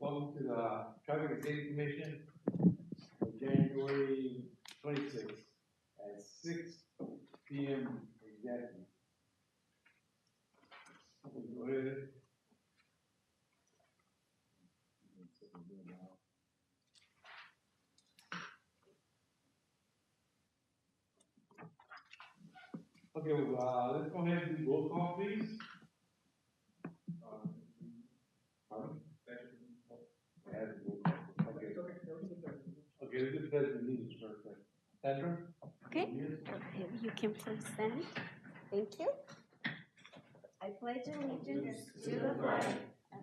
come to the Traffic and Safety Commission on January 26th at 6 p.m. exactly. Go ahead. Okay, let's go ahead and do roll call, please. Pardon? Okay, let's do the pledge of allegiance first. Sandra? Okay, you can please stand. Thank you. I pledge allegiance to the flag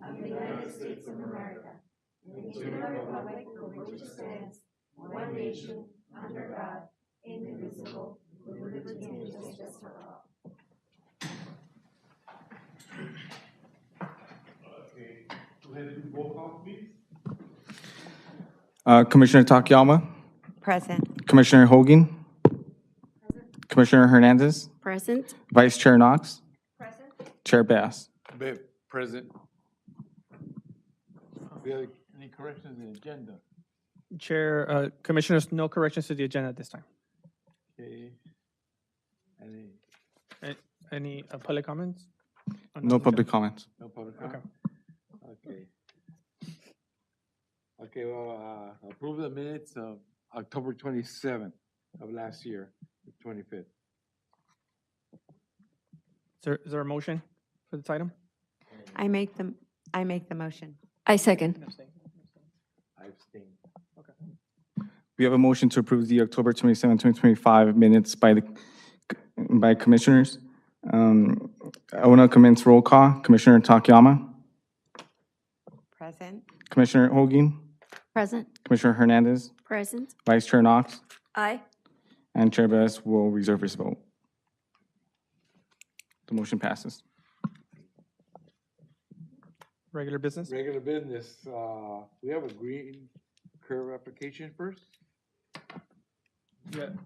of the United States of America and to the republic for which it stands, one nation, under God, indivisible, with liberty and justice for all. Okay, go ahead and do roll call, please. Commissioner Takayama, Present. Commissioner Hogan, Commissioner Hernandez, Present. Vice Chair Knox, Present. Chair Bass. Present. Do you have any corrections in the agenda? Chair, Commissioners, no corrections to the agenda at this time. Okay. Any public comments? No public comments. No public Okay. comment? Okay. Okay, well, approve the minutes of October 27th of last year, the 25th. Is there a motion for this item? I make the motion. I second. I abstain. We have a motion to approve the October 27, 2025 minutes by commissioners. I want to commence roll call. Commissioner Takayama, Present. Commissioner Hogan, Present. Commissioner Hernandez, Present. Vice Chair Knox, Aye. and Chair Bass will reserve his vote. The motion passes. Regular business? Regular business, we have a green curve application first.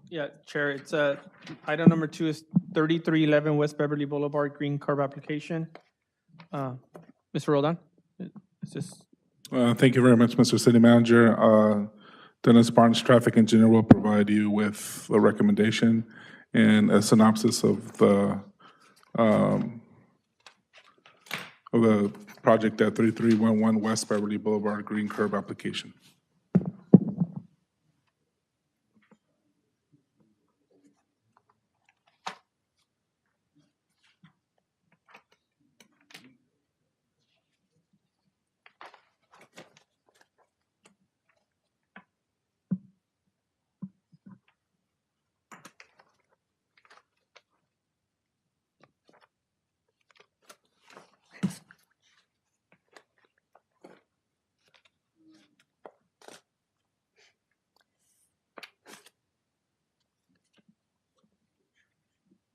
Yeah, Chair, it's item number 2 is 3311 West Beverly Boulevard, green curb application. Mr. Roldan, is this? Thank you very much, Mr. City Manager. Dennis Barnes, Traffic Engineer, will provide you with a recommendation and a synopsis of the project at 3311 West Beverly Boulevard, green curb application.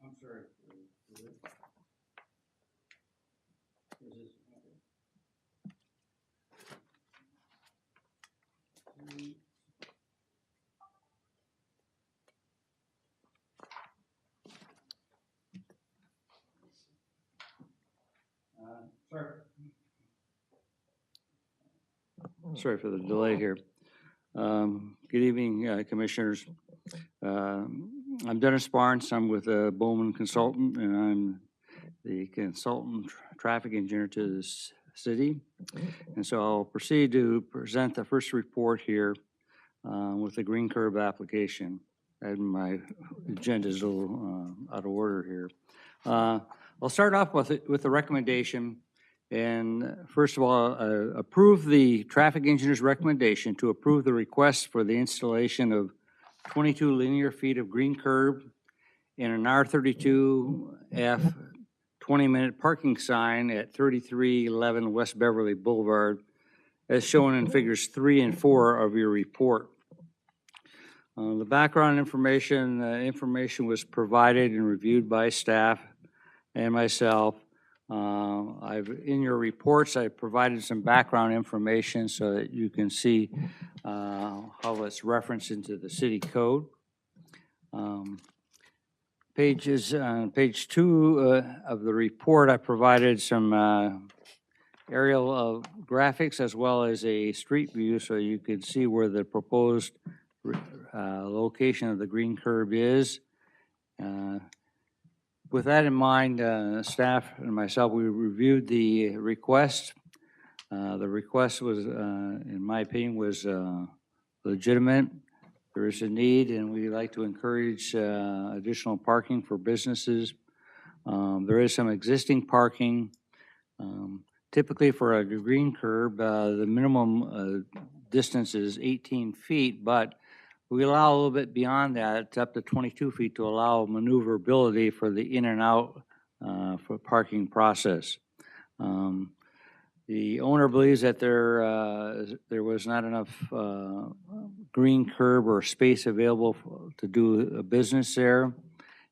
I'm sorry. Sorry for the delay here. Good evening, Commissioners. I'm Dennis Barnes. I'm with Bowman Consultant, and I'm the consultant traffic engineer to this city. And so I'll proceed to present the first report here with the green curb application. And my agenda is a little out of order here. I'll start off with the recommendation. And first of all, approve the traffic engineer's recommendation to approve the request for the installation of 22 linear feet of green curb and an R32F 20-minute parking sign at 3311 West Beverly Boulevard, as shown in figures 3 and 4 of your report. The background information was provided and reviewed by staff and myself. In your reports, I provided some background information so that you can see how it's referenced into the city code. Page 2 of the report, I provided some aerial graphics as well as a street view so you could see where the proposed location of the green curb is. With that in mind, staff and myself, we reviewed the request. The request was, in my opinion, was legitimate. There is a need, and we like to encourage additional parking for businesses. There is some existing parking. Typically for a green curb, the minimum distance is 18 feet, but we allow a little bit beyond that. It's up to 22 feet to allow maneuverability for the in and out for parking process. The owner believes that there was not enough green curb or space available to do a business there.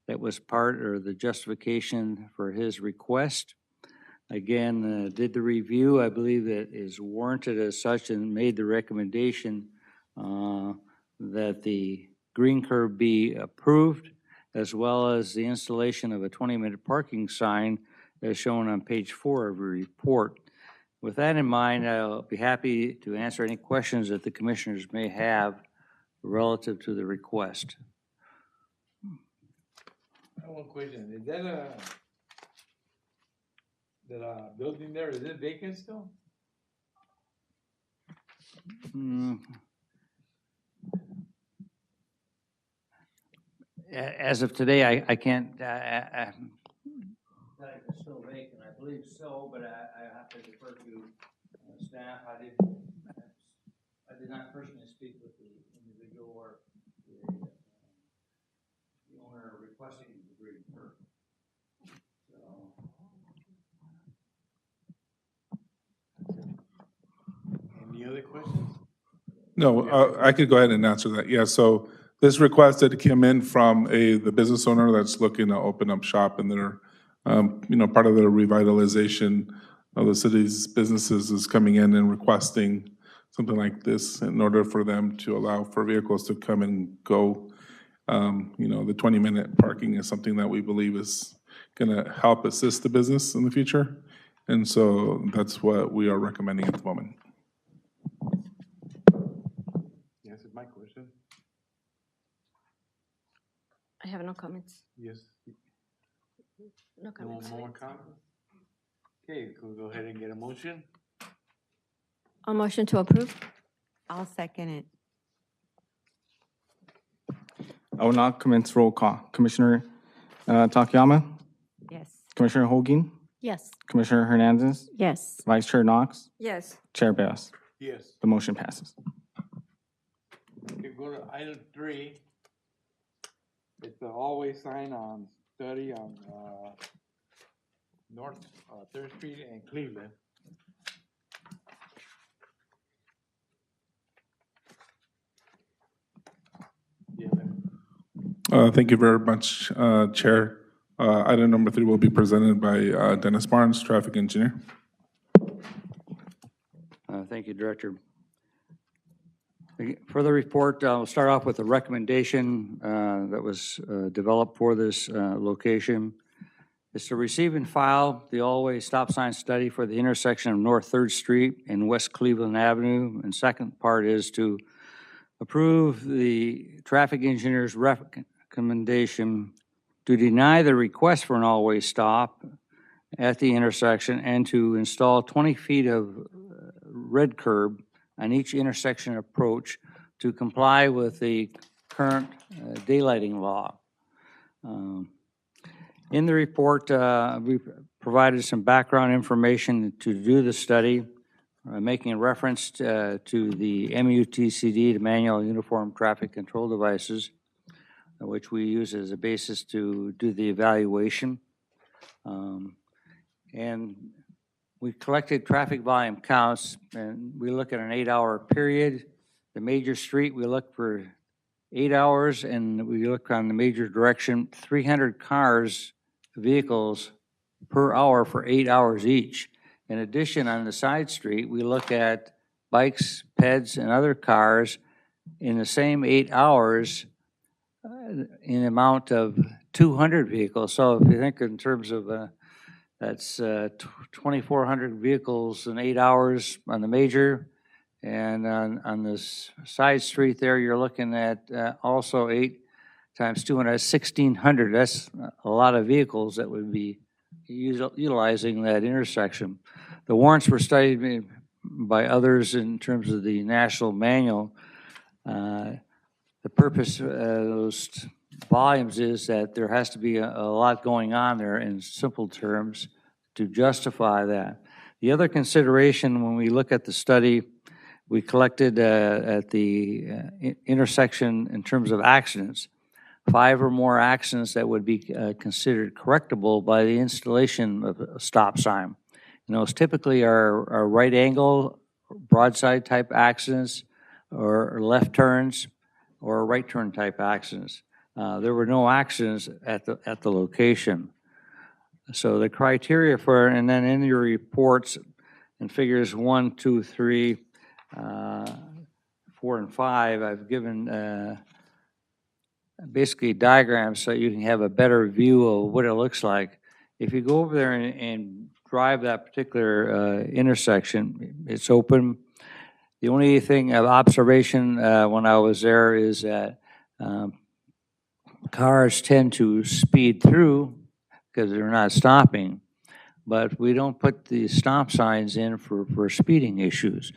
That was part or the justification for his request. Again, did the review. I believe that is warranted as such and made the recommendation that the green curb be approved, as well as the installation of a 20-minute parking sign as shown on page 4 of your report. With that in mind, I'll be happy to answer any questions that the commissioners may have relative to the request. I have one question. Is that building there, is it vacant still? As of today, I can't, it's still vacant, I believe so, but I have to defer to staff. I did not personally speak with the individual or the owner requesting the green curb. Any other questions? No, I could go ahead and answer that. Yeah, so this request that came in from the business owner that's looking to open up shop, and they're, part of the revitalization of the city's businesses is coming in and requesting something like this in order for them to allow for vehicles to come and go. The 20-minute parking is something that we believe is going to help assist the business in the future. And so that's what we are recommending at the moment. Yes, it's my question. I have no comments. Yes. No No comments. more comments? Okay, we'll go ahead and get a motion. A motion to approve? I'll second it. I will now commence roll call. Commissioner Takayama, Yes. Commissioner Holguin, Yes. Commissioner Hernandez, Yes. Vice Chair Knox, Yes. Chair Bass. Yes. The motion passes. Okay, go to item 3. It's the hallway sign on study on North 3rd Street and Cleveland. Thank you very much, Chair. Item number 3 will be presented by Dennis Barnes, Traffic Engineer. Thank you, Director. For the report, I'll start off with a recommendation that was developed for this location. It's to receive and file the all-way stop sign study for the intersection of North 3rd Street and West Cleveland Avenue. And second part is to approve the traffic engineer's recommendation to deny the request for an all-way stop at the intersection and to install 20 feet of red curb on each intersection approach to comply with the current daylighting law. In the report, we provided some background information to do the study, making a reference to the MUTCD, the Manual Uniform Traffic Control Devices, which we use as a basis to do the evaluation. And we collected traffic volume counts, and we look at an 8-hour period. The major street, we look for 8 hours, and we look on the major direction, 300 cars, vehicles per hour for 8 hours each. In addition, on the side street, we look at bikes, peds, and other cars in the same 8 hours in amount of 200 vehicles. So if you think in terms of That's 2,400 vehicles in 8 hours on the major. And on this side street there, you're looking at also 8 times 200, 1,600. That's a lot of vehicles that would be utilizing that intersection. The warrants were studied by others in terms of the national manual. The purpose of those volumes is that there has to be a lot going on there in simple terms to justify that. The other consideration when we look at the study, we collected at the intersection in terms of accidents, 5 or more accidents that would be considered correctable by the installation of a stop sign. And those typically are right angle, broadside type accidents, or left turns, or right turn type accidents. There were no accidents at the location. So the criteria for, and then in your reports in figures 1, 2, 3, 4, and 5, I've given basically diagrams so you can have a better view of what it looks like. If you go over there and drive that particular intersection, it's open. The only thing of observation when I was there is that cars tend to speed through because they're not stopping, but we don't put the stop signs in for speeding issues.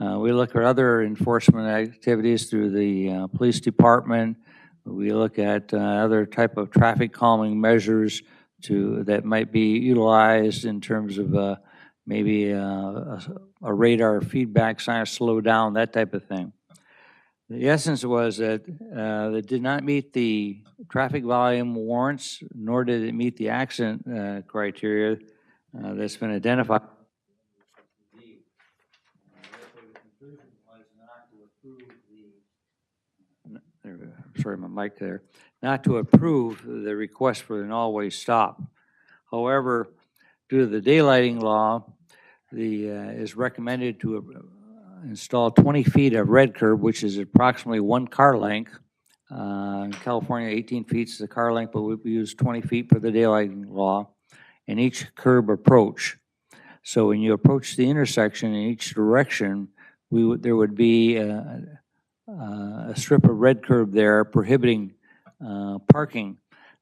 We look at other enforcement activities through the police department. We look at other type of traffic calming measures that might be utilized in terms of maybe a radar feedback sign, slow down, that type of thing. The essence was that it did not meet the traffic volume warrants, nor did it meet the accident criteria that's been identified. Sorry, my mic there. Not to approve the request for an all-way stop. However, due to the daylighting law, is recommended to install 20 feet of red curb, which is approximately 1 car length. In California, 18 feet is the car length, but we use 20 feet for the daylighting law, and each curb approach. So when you approach the intersection in each direction, there would be a strip of red curb there prohibiting parking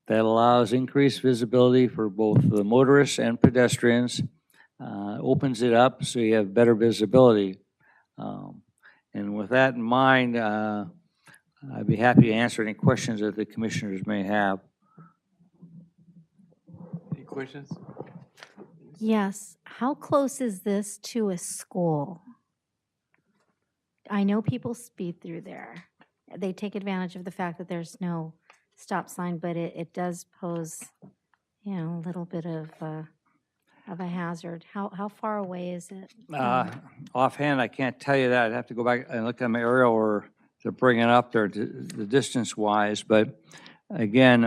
that allows increased visibility for both the motorists and pedestrians, opens it up so you have better visibility. And with that in mind, I'd be happy to answer any questions that the commissioners may have. Any questions? Yes. How close is this to a school? I know people speed through there. They take advantage of the fact that there's no stop sign, but it does pose, a little bit of a hazard. How far away is it? Offhand, I can't tell you that. I'd have to go back and look at my aerial or to bring it up there, the distance-wise. But again,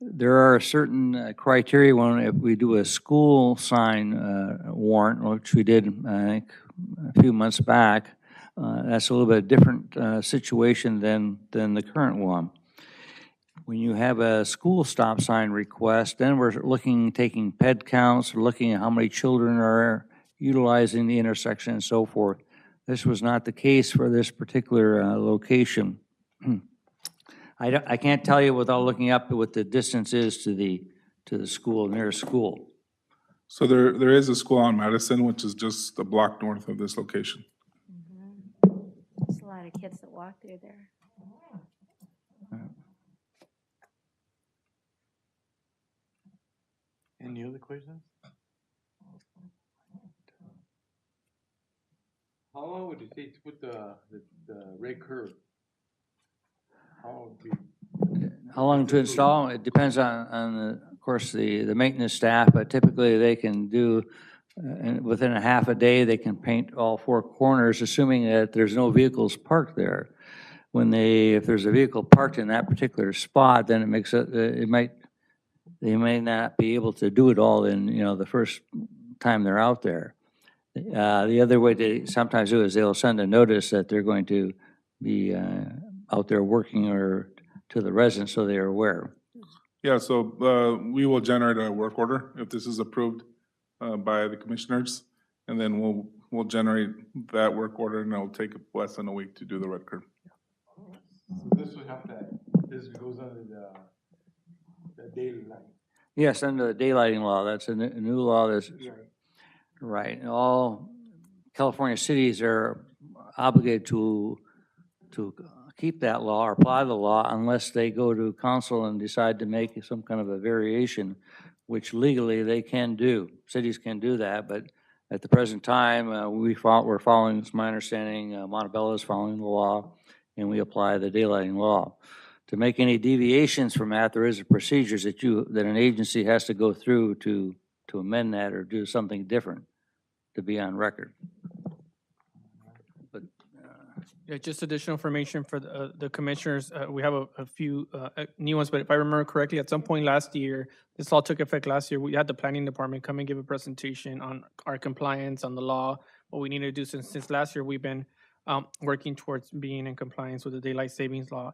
there are certain criteria when if we do a school sign warrant, which we did, I think, a few months back. That's a little bit different situation than the current one. When you have a school stop sign request, then we're taking ped counts, looking at how many children are utilizing the intersection and so forth. This was not the case for this particular location. I can't tell you without looking up what the distance is to the school, nearest school. So there is a school on Madison, which is just a block north of this location. There's a lot of kids that walk through there. Any other questions? How long would it take to put the red curb? How long to install? It depends on of course, the maintenance staff, but typically they can do, within a half a day, they can paint all 4 corners, assuming that there's no vehicles parked there. If there's a vehicle parked in that particular spot, then they may not be able to do it all in, the first time they're out there. The other way they sometimes do is they'll send a notice that they're going to be out there working or to the residents so they're aware. Yeah, so we will generate a work order if this is approved by the commissioners, and then we'll generate that work order, and it'll take less than a week to do the red curb. So this would have to, this goes under the daily life. Yes, under the daylighting law, that's a new law that's, right. And all California cities are obligated to keep that law or apply the law unless they go to council and decide to make some kind of a variation, which legally they can do. Cities can do that, but at the present time, we're following, it's my understanding, Montebello is following the law, and we apply the daylighting law. To make any deviations from that, there is a procedures that an agency has to go through to amend that or do something different to be on record. But Yeah, just additional information for the commissioners. We have a few new ones, but if I remember correctly, at some point last year, this all took effect last year, we had the planning department come and give a presentation on our compliance on the law, what we need to do since last year, we've been working towards being in compliance with the daylight savings law,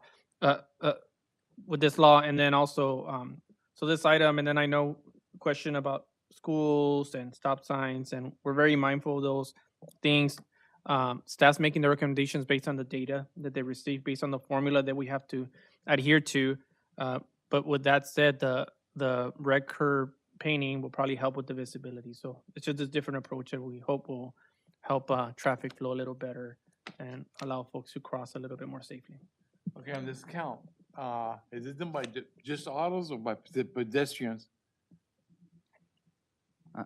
with this law, and then also, so this item, and then I know question about schools and stop signs, and we're very mindful of those things. Staff's making the recommendations based on the data that they receive, based on the formula that we have to adhere to. But with that said, the red curb painting will probably help with the visibility. So it's just a different approach that we hope will help traffic flow a little better and allow folks to cross a little bit more safely. Okay, on this count, is it done by just autos or by pedestrians?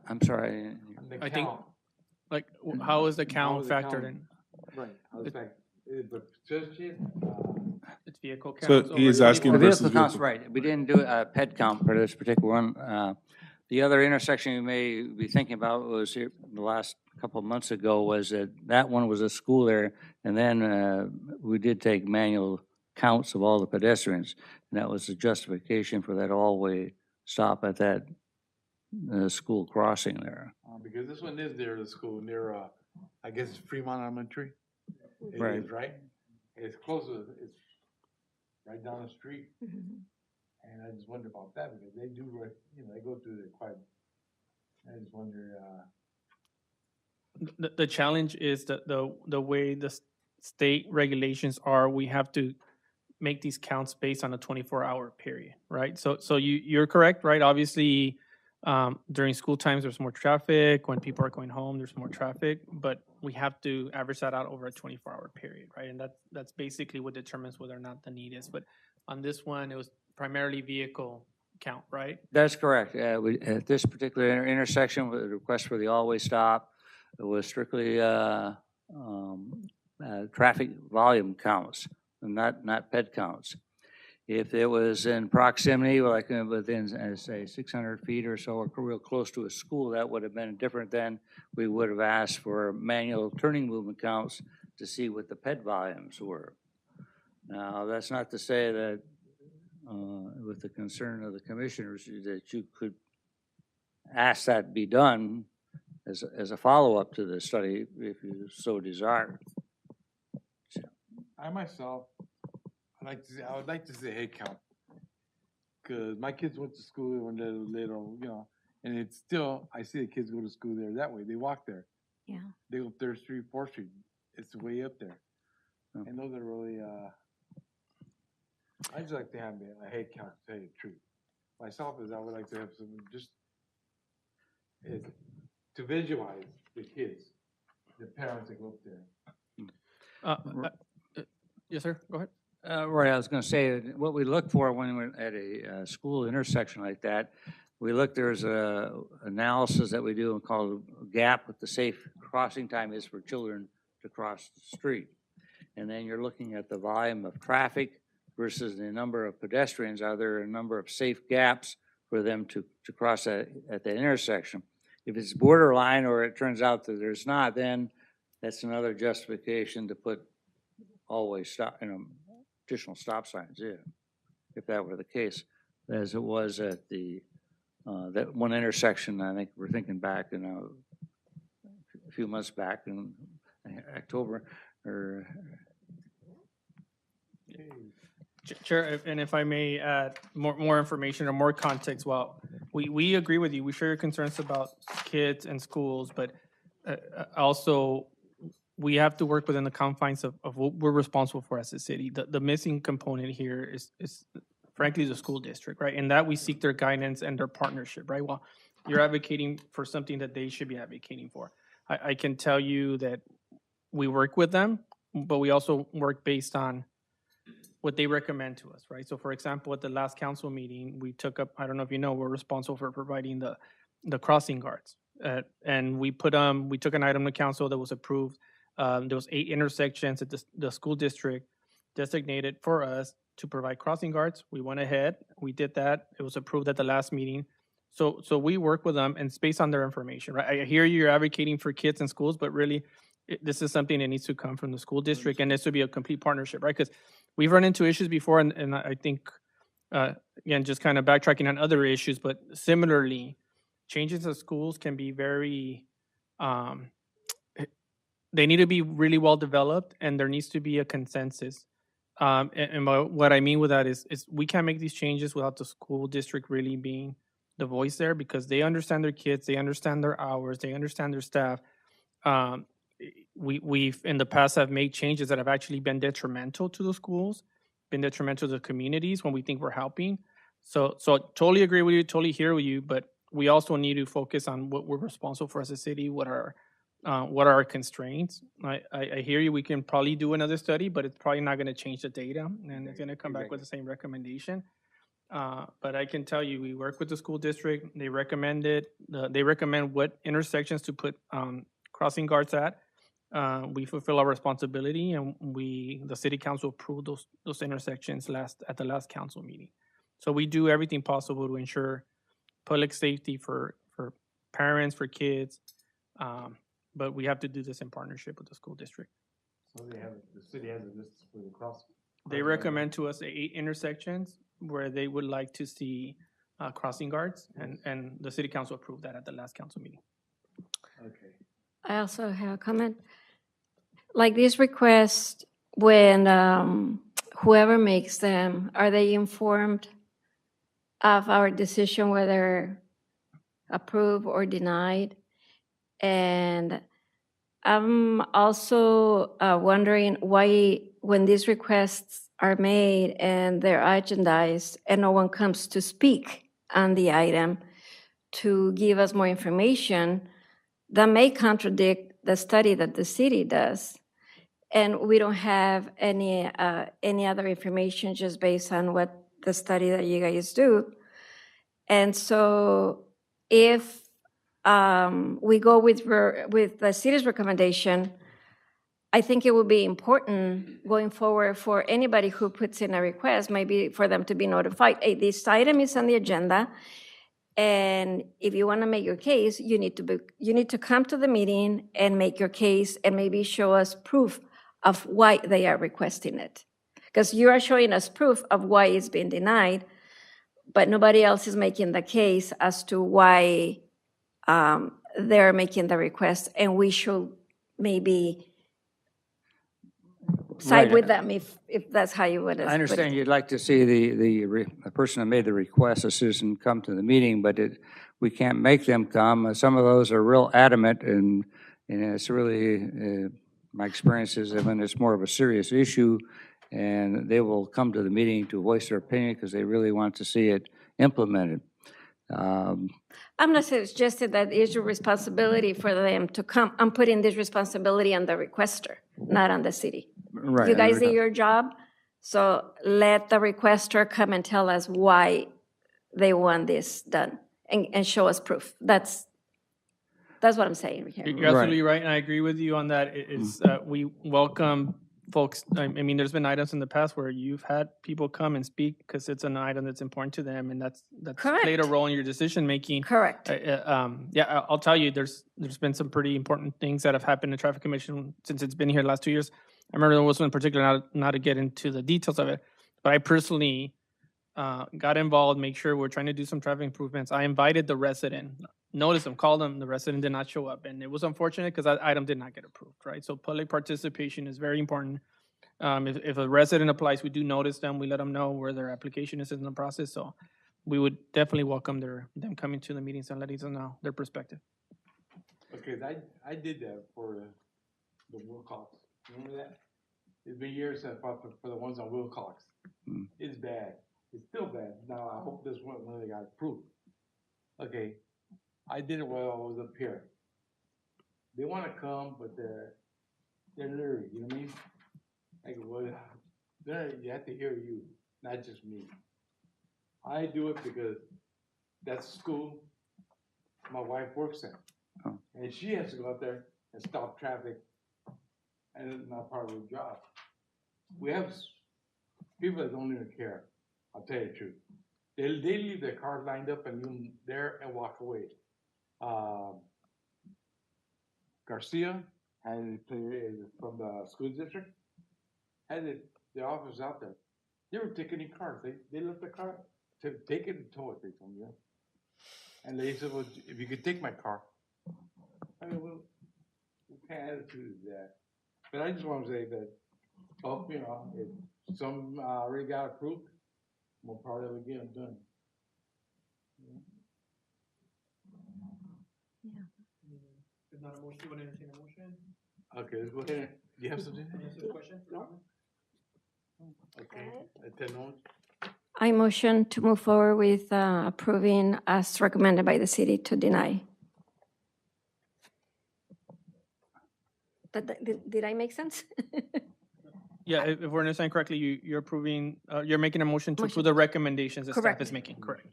I'm sorry. On the I think- count, Like, how is the How count is the factored count? in? right, I was like, but pedestrian, It's vehicle count. So he is asking The versus vehicle count's vehicle. right. We didn't do a ped count for this particular one. The other intersection you may be thinking about was here the last couple of months ago was that one was a school there. And then we did take manual counts of all the pedestrians. And that was the justification for that all-way stop at that school crossing there. because this one is near the school, near, I guess it's Fremont Elementary. It Right. is, right? It's close to, it's right down the street. And I just wonder about that because they do, they go through there quite, I just wonder, The challenge is that the way the state regulations are, we have to make these counts based on a 24-hour period, right? So you're correct, right? Obviously, during school times, there's more traffic. When people are going home, there's more traffic. But we have to average that out over a 24-hour period, right? And that's basically what determines whether or not the need is. But on this one, it was primarily vehicle count, right? That's correct. At this particular intersection, with the request for the all-way stop, it was strictly traffic volume counts, and not ped counts. If it was in proximity, like within, say, 600 feet or so, or real close to a school, that would have been different. Then we would have asked for manual turning movement counts to see what the ped volumes were. Now, that's not to say that, with the concern of the commissioners, that you could ask that be done as a follow-up to the study if you so desire. I myself, I would like to say head count. Cause my kids went to school when they were little, and it's still, I see the kids go to school there that way. They walk there. Yeah. They go 3rd Street, 4th Street. It's way up there. Oh. And those are really, I just like to have a head count, to tell you the truth. Myself is I would like to have some, just is to visualize the kids, the parents that go up there. Yes, sir. Go ahead. Right, I was going to say, what we look for when we're at a school intersection like that, there's a analysis that we do called a gap with the safe crossing time is for children to cross the street. And then you're looking at the volume of traffic versus the number of pedestrians. Are there a number of safe gaps for them to cross at the intersection? If it's borderline or it turns out that there's not, then that's another justification to put always stop, additional stop signs in, if that were the case, as it was at the that one intersection. I think we're thinking back a few months back in October, or Chair, and if I may add more information or more context, well, we agree with you. We share your concerns about kids and schools, but also we have to work within the confines of what we're responsible for as a city. The missing component here is frankly the school district, right? And that we seek their guidance and their partnership, right? Well, you're advocating for something that they should be advocating for. I can tell you that we work with them, but we also work based on what they recommend to us, right? So for example, at the last council meeting, we took up, I don't know if you know, we're responsible for providing the crossing guards. And we took an item to council that was approved. There was 8 intersections that the school district designated for us to provide crossing guards. We went ahead, we did that. It was approved at the last meeting. So we work with them and it's based on their information, right? I hear you're advocating for kids and schools, but really this is something that needs to come from the school district and this would be a complete partnership, right? Because we've run into issues before and I think, again, just kind of backtracking on other issues, but similarly, changes to schools can be very, they need to be really well developed and there needs to be a consensus. And what I mean with that is we can't make these changes without the school district really being the voice there because they understand their kids, they understand their hours, they understand their staff. We've in the past have made changes that have actually been detrimental to the schools, been detrimental to the communities when we think we're helping. So totally agree with you, totally hear with you, but we also need to focus on what we're responsible for as a city, what are our constraints. I hear you, we can probably do another study, but it's probably not going to change the data and it's going to come back with the same recommendation. But I can tell you, we work with the school district, they recommend it, they recommend what intersections to put crossing guards at. We fulfill our responsibility and the city council approved those intersections at the last council meeting. So we do everything possible to ensure public safety for parents, for kids, but we have to do this in partnership with the school district. So the city has a list for the cross. They recommend to us 8 intersections where they would like to see crossing guards, and the city council approved that at the last council meeting. Okay. I also have a comment. Like these requests, when whoever makes them, are they informed of our decision whether approved or denied? And I'm also wondering why, when these requests are made and they're agendized and no one comes to speak on the item to give us more information, that may contradict the study that the city does. And we don't have any other information just based on what the study that you guys do. And so if we go with the city's recommendation, I think it would be important going forward for anybody who puts in a request, maybe for them to be notified, hey, this item is on the agenda, and if you want to make your case, you need to come to the meeting and make your case and maybe show us proof of why they are requesting it. Because you are showing us proof of why it's been denied, but nobody else is making the case as to why they're making the request, and we should maybe side Right. with them if that's how you would. I understand you'd like to see the person that made the request, a citizen, come to the meeting, but we can't make them come. Some of those are real adamant, and it's really, my experience is that when it's more of a serious issue, and they will come to the meeting to voice their opinion because they really want to see it implemented. I'm not suggesting that it's your responsibility for them to come. I'm putting this responsibility on the requester, not on the city. Right. You guys did your job, so let the requester come and tell us why they want this done and show us proof. That's what I'm saying here. You're absolutely right, and I agree with you on that. We welcome folks. I mean, there's been items in the past where you've had people come and speak because it's an item that's important to them, and that's Correct. played a role in your decision making. Correct. Yeah, I'll tell you, there's been some pretty important things that have happened in Traffic Commission since it's been here the last 2 years. I remember there was one in particular, not to get into the details of it, but I personally got involved, make sure we're trying to do some traffic improvements. I invited the resident, noticed him, called him, the resident did not show up. And it was unfortunate because that item did not get approved, right? So public participation is very important. If a resident applies, we do notice them, we let them know where their application is in the process, so we would definitely welcome them coming to the meetings and letting us know their perspective. Okay, I did that for the Wilcox. Remember that? It's been years since I fought for the ones on Wilcox. Mm. It's bad. It's still bad. Now, I hope this one they got approved. Okay, I did it while I was up here. They wanna come, but they're leery, you know what I mean? Like, well, you have to hear you, not just me. I do it because that's school my wife works in. Oh. And she has to go out there and stop traffic, and it's not part of her job. We have people that don't even care, I'll tell you the truth. They leave their cars lined up and you there and walk away. Garcia had from the school district, had the office out there. They were taking in cars. They left the car to take it and tow it, they told me. And they said, well, if you could take my car. I mean, well, what kind of attitude is that? But I just want to say that, oh, you know, if some already got approved, we'll probably get them done. If not a motion, you want to entertain a motion? Okay, let's go ahead. Do you have something? Question? Okay, at 10 on. I motion to move forward with approving as recommended by the city to deny. Did I make sense? Yeah, if we're understanding correctly, you're approving, you're making a motion to approve the recommendations that staff Correct. is making, correct?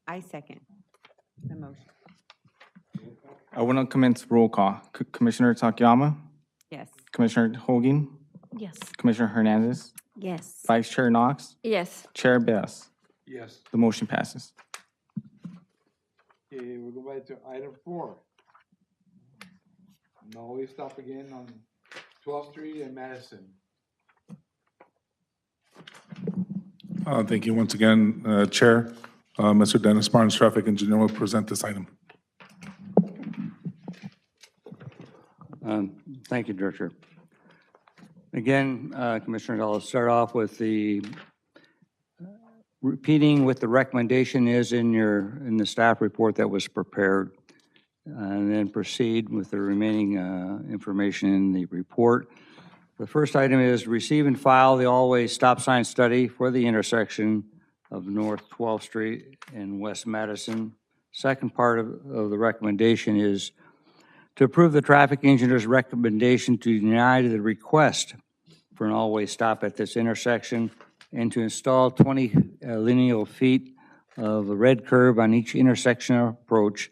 I second the motion. I want to commence roll call. Commissioner Takayama, Yes. Commissioner Hogan, Yes. Commissioner Hernandez, Yes. Vice Chair Knox, Yes. Chair Bass. Yes. The motion passes. Okay, we'll go back to item 4. Now we stop again on 12th Street and Madison. Thank you once again, Chair. Mr. Dennis Barnes, Traffic Engineer, will present this item. Thank you, Director. Again, Commissioners, I'll start off with the repeating what the recommendation is in the staff report that was prepared, and then proceed with the remaining information in the report. The first item is receive and file the all-way stop sign study for the intersection of North 12th Street and West Madison. Second part of the recommendation is to approve the traffic engineer's recommendation to deny the request for an all-way stop at this intersection and to install 20 lineal feet of a red curb on each intersection approach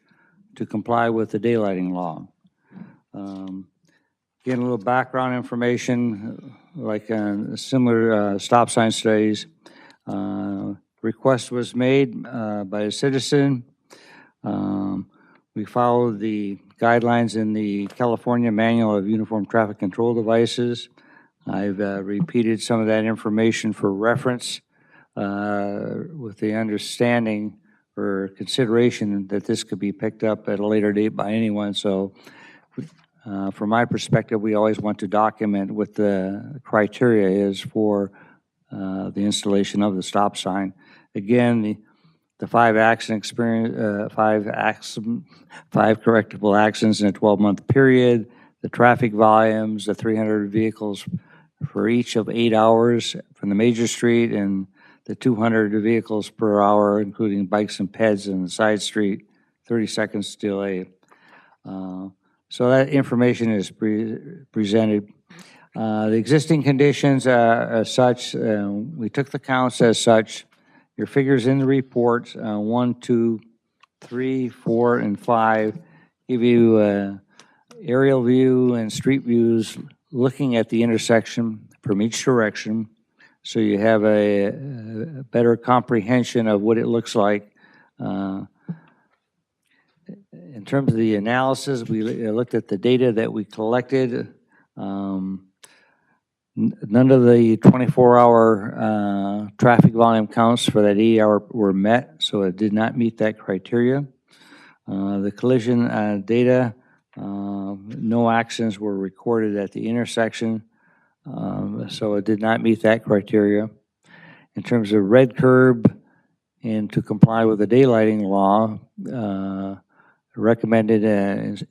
to comply with the daylighting law. Again, a little background information, like similar stop sign studies. Request was made by a citizen. We followed the guidelines in the California Manual of Uniform Traffic Control Devices. I've repeated some of that information for reference with the understanding or consideration that this could be picked up at a later date by anyone. So from my perspective, we always want to document what the criteria is for the installation of the stop sign. Again, the 5 correctable accidents in a 12-month period, the traffic volumes, the 300 vehicles for each of 8 hours from the major street, and the 200 vehicles per hour, including bikes and peds in the side street, 30 seconds delay. So that information is presented. The existing conditions are such, we took the counts as such. Your figures in the report, 1, 2, 3, 4, and 5, give you aerial view and street views looking at the intersection from each direction, so you have a better comprehension of what it looks like. In terms of the analysis, we looked at the data that we collected. None of the 24-hour traffic volume counts for that 8-hour were met, so it did not meet that criteria. The collision data, no accidents were recorded at the intersection. So it did not meet that criteria. In terms of red curb and to comply with the daylighting law, recommended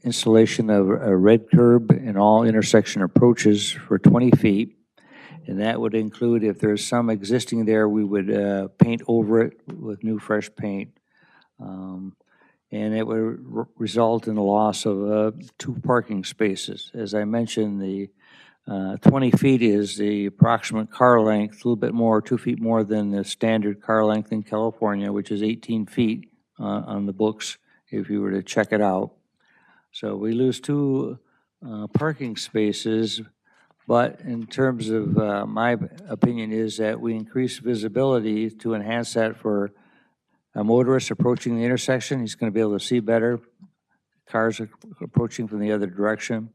installation of a red curb in all intersection approaches for 20 feet. And that would include, if there's some existing there, we would paint over it with new fresh paint. And it would result in the loss of 2 parking spaces. As I mentioned, the 20 feet is the approximate car length, a little bit more, 2 feet more than the standard car length in California, which is 18 feet on the books if you were to check it out. So we lose 2 parking spaces, but in terms of my opinion is that we increase visibility to enhance that for a motorist approaching the intersection. He's going to be able to see better. Cars are approaching from the other direction.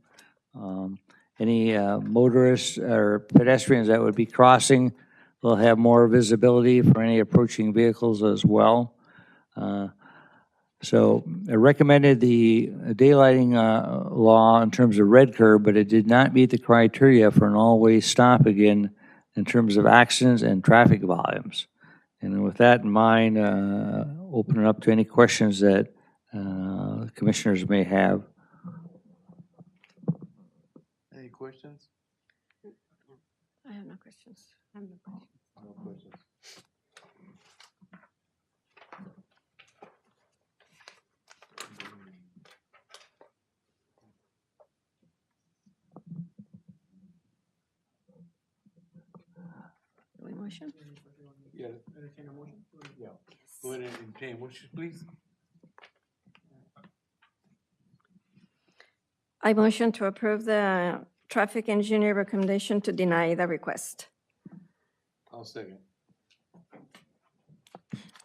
Any motorists or pedestrians that would be crossing will have more visibility for any approaching vehicles as well. So I recommended the daylighting law in terms of red curb, but it did not meet the criteria for an all-way stop again in terms of accidents and traffic volumes. And with that in mind, open it up to any questions that commissioners may have. Any questions? I have no questions. I have no questions. No questions. Do we motion? Yeah. Yeah. Go ahead and entertain motion, please. I motion to approve the traffic engineer recommendation to deny the request. I'll second.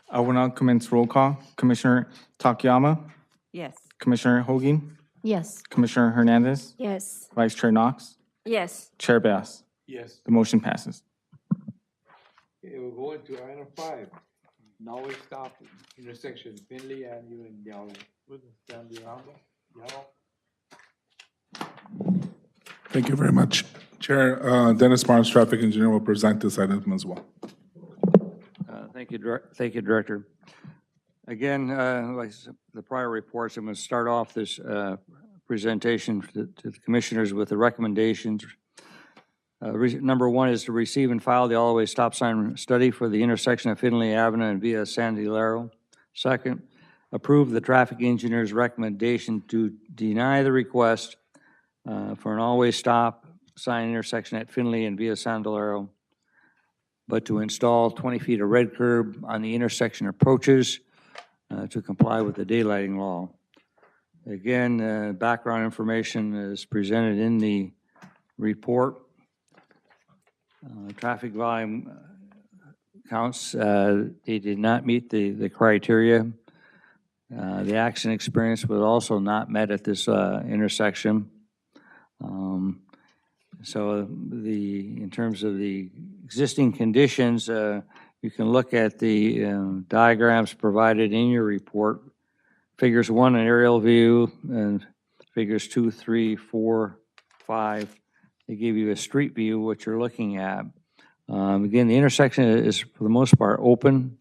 I will now commence roll call. Commissioner Takayama, Yes. Commissioner Hogan, Yes. Commissioner Hernandez, Yes. Vice Chair Knox, Yes. Chair Bass. Yes. The motion passes. Okay, we'll go into item 5. Now we stop intersection Finley Avenue and Yellow. With the stand around Yellow. Thank you very much. Chair, Dennis Barnes, traffic engineer, will present this item as well. Thank you, Director. Again, like the prior reports, I'm going to start off this presentation to the commissioners with the recommendations. Number 1 is to receive and file the all-way stop sign study for the intersection of Finley Avenue and Via San Dilero. Second, approve the traffic engineer's recommendation to deny the request for an all-way stop sign intersection at Finley and Via San Dilero, but to install 20 feet of red curb on the intersection approaches to comply with the daylighting law. Again, background information is presented in the report. Traffic volume counts, they did not meet the criteria. The accident experience was also not met at this intersection. So in terms of the existing conditions, you can look at the diagrams provided in your report. Figures 1, an aerial view, and figures 2, 3, 4, 5. They give you a street view, what you're looking at. Again, the intersection is, for the most part, open.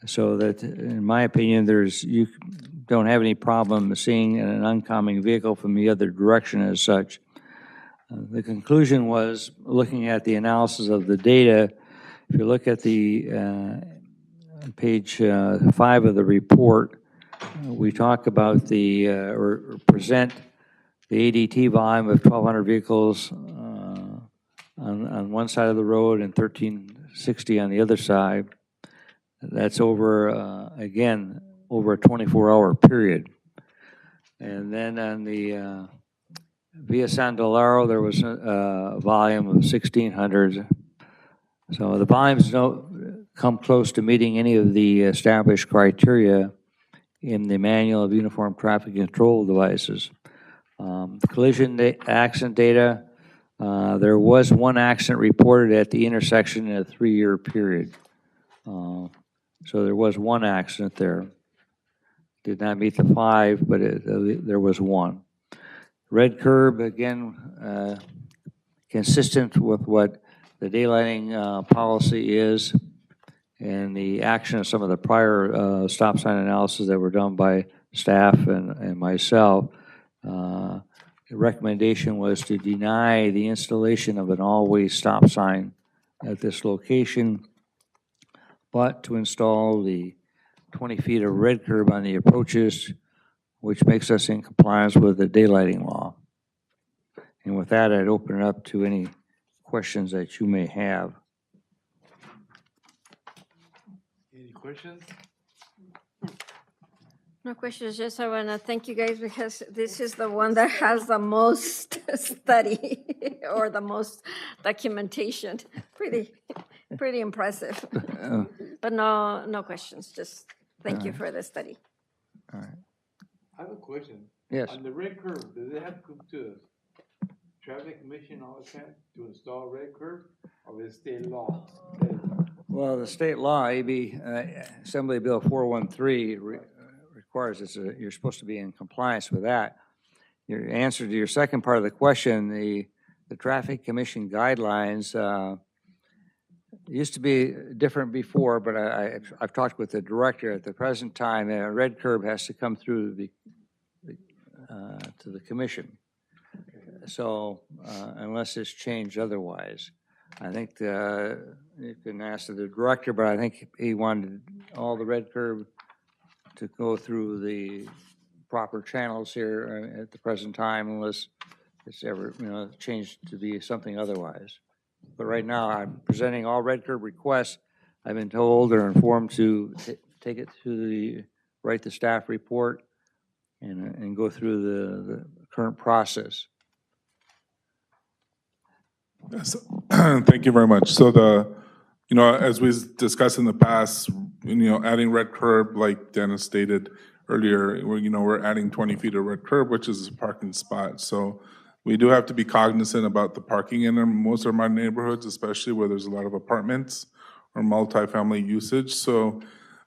So that, in my opinion, you don't have any problem seeing an oncoming vehicle from the other direction as such. The conclusion was, looking at the analysis of the data, if you look at the page 5 of the report, we talk about or present the ADT volume of 1,200 vehicles on one side of the road and 1,360 on the other side. That's over, again, over a 24-hour period. And then on the Via San Dilero, there was a volume of 1,600. So the volumes don't come close to meeting any of the established criteria in the Manual of Uniform Traffic Control Devices. The collision accident data, there was 1 accident reported at the intersection in a 3-year period. So there was 1 accident there. Did not meet the 5, but there was 1. Red curb, again, consistent with what the daylighting policy is and the action of some of the prior stop sign analysis that were done by staff and myself. The recommendation was to deny the installation of an all-way stop sign at this location, but to install the 20 feet of red curb on the approaches, which makes us in compliance with the daylighting law. And with that, I'd open it up to any questions that you may have. Any questions? No questions, just I want to thank you guys because this is the one that has the most study or the most documentation. Pretty impressive. But no questions, just thank you for the study. All right. I have a question. Yes. On the red curb, does it have to come to traffic commission all the time to install red curb, or is it state law? Well, the state law, AB Assembly Bill 413 requires you're supposed to be in compliance with that. Your answer to your second part of the question, the Traffic Commission guidelines used to be different before, but I've talked with the director at the present time, and a red curb has to come through to the commission. So unless it's changed otherwise, I think you can ask the director, but I think he wanted all the red curb to go through the proper channels here at the present time, unless it's ever changed to be something otherwise. But right now, I'm presenting all red curb requests. I've been told or informed to take it to write the staff report and go through the current process. Yes. Thank you very much. So as we discussed in the past, adding red curb, like Dennis stated earlier, we're adding 20 feet of red curb, which is a parking spot. So we do have to be cognizant about the parking in most of my neighborhoods, especially where there's a lot of apartments or multifamily usage. So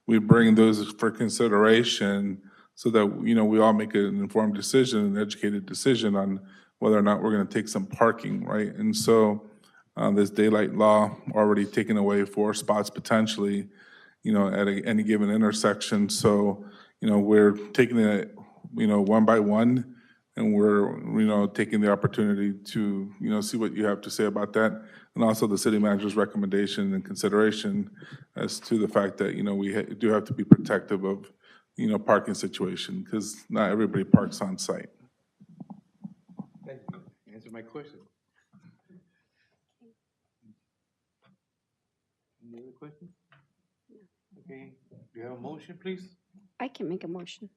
we bring those for consideration so that, we all make an informed decision, an educated decision on whether or not we're going to take some parking, right? And so this daylight law already taken away 4 spots potentially, at any given intersection. So, we're taking it, one by one, and we're, taking the opportunity to, see what you have to say about that. And also the city manager's recommendation and consideration as to the fact that, we do have to be protective of, parking situation, because not everybody parks on site. Thank you. Answer my question. Any other questions? Okay, do you have a motion, please? I can make a motion.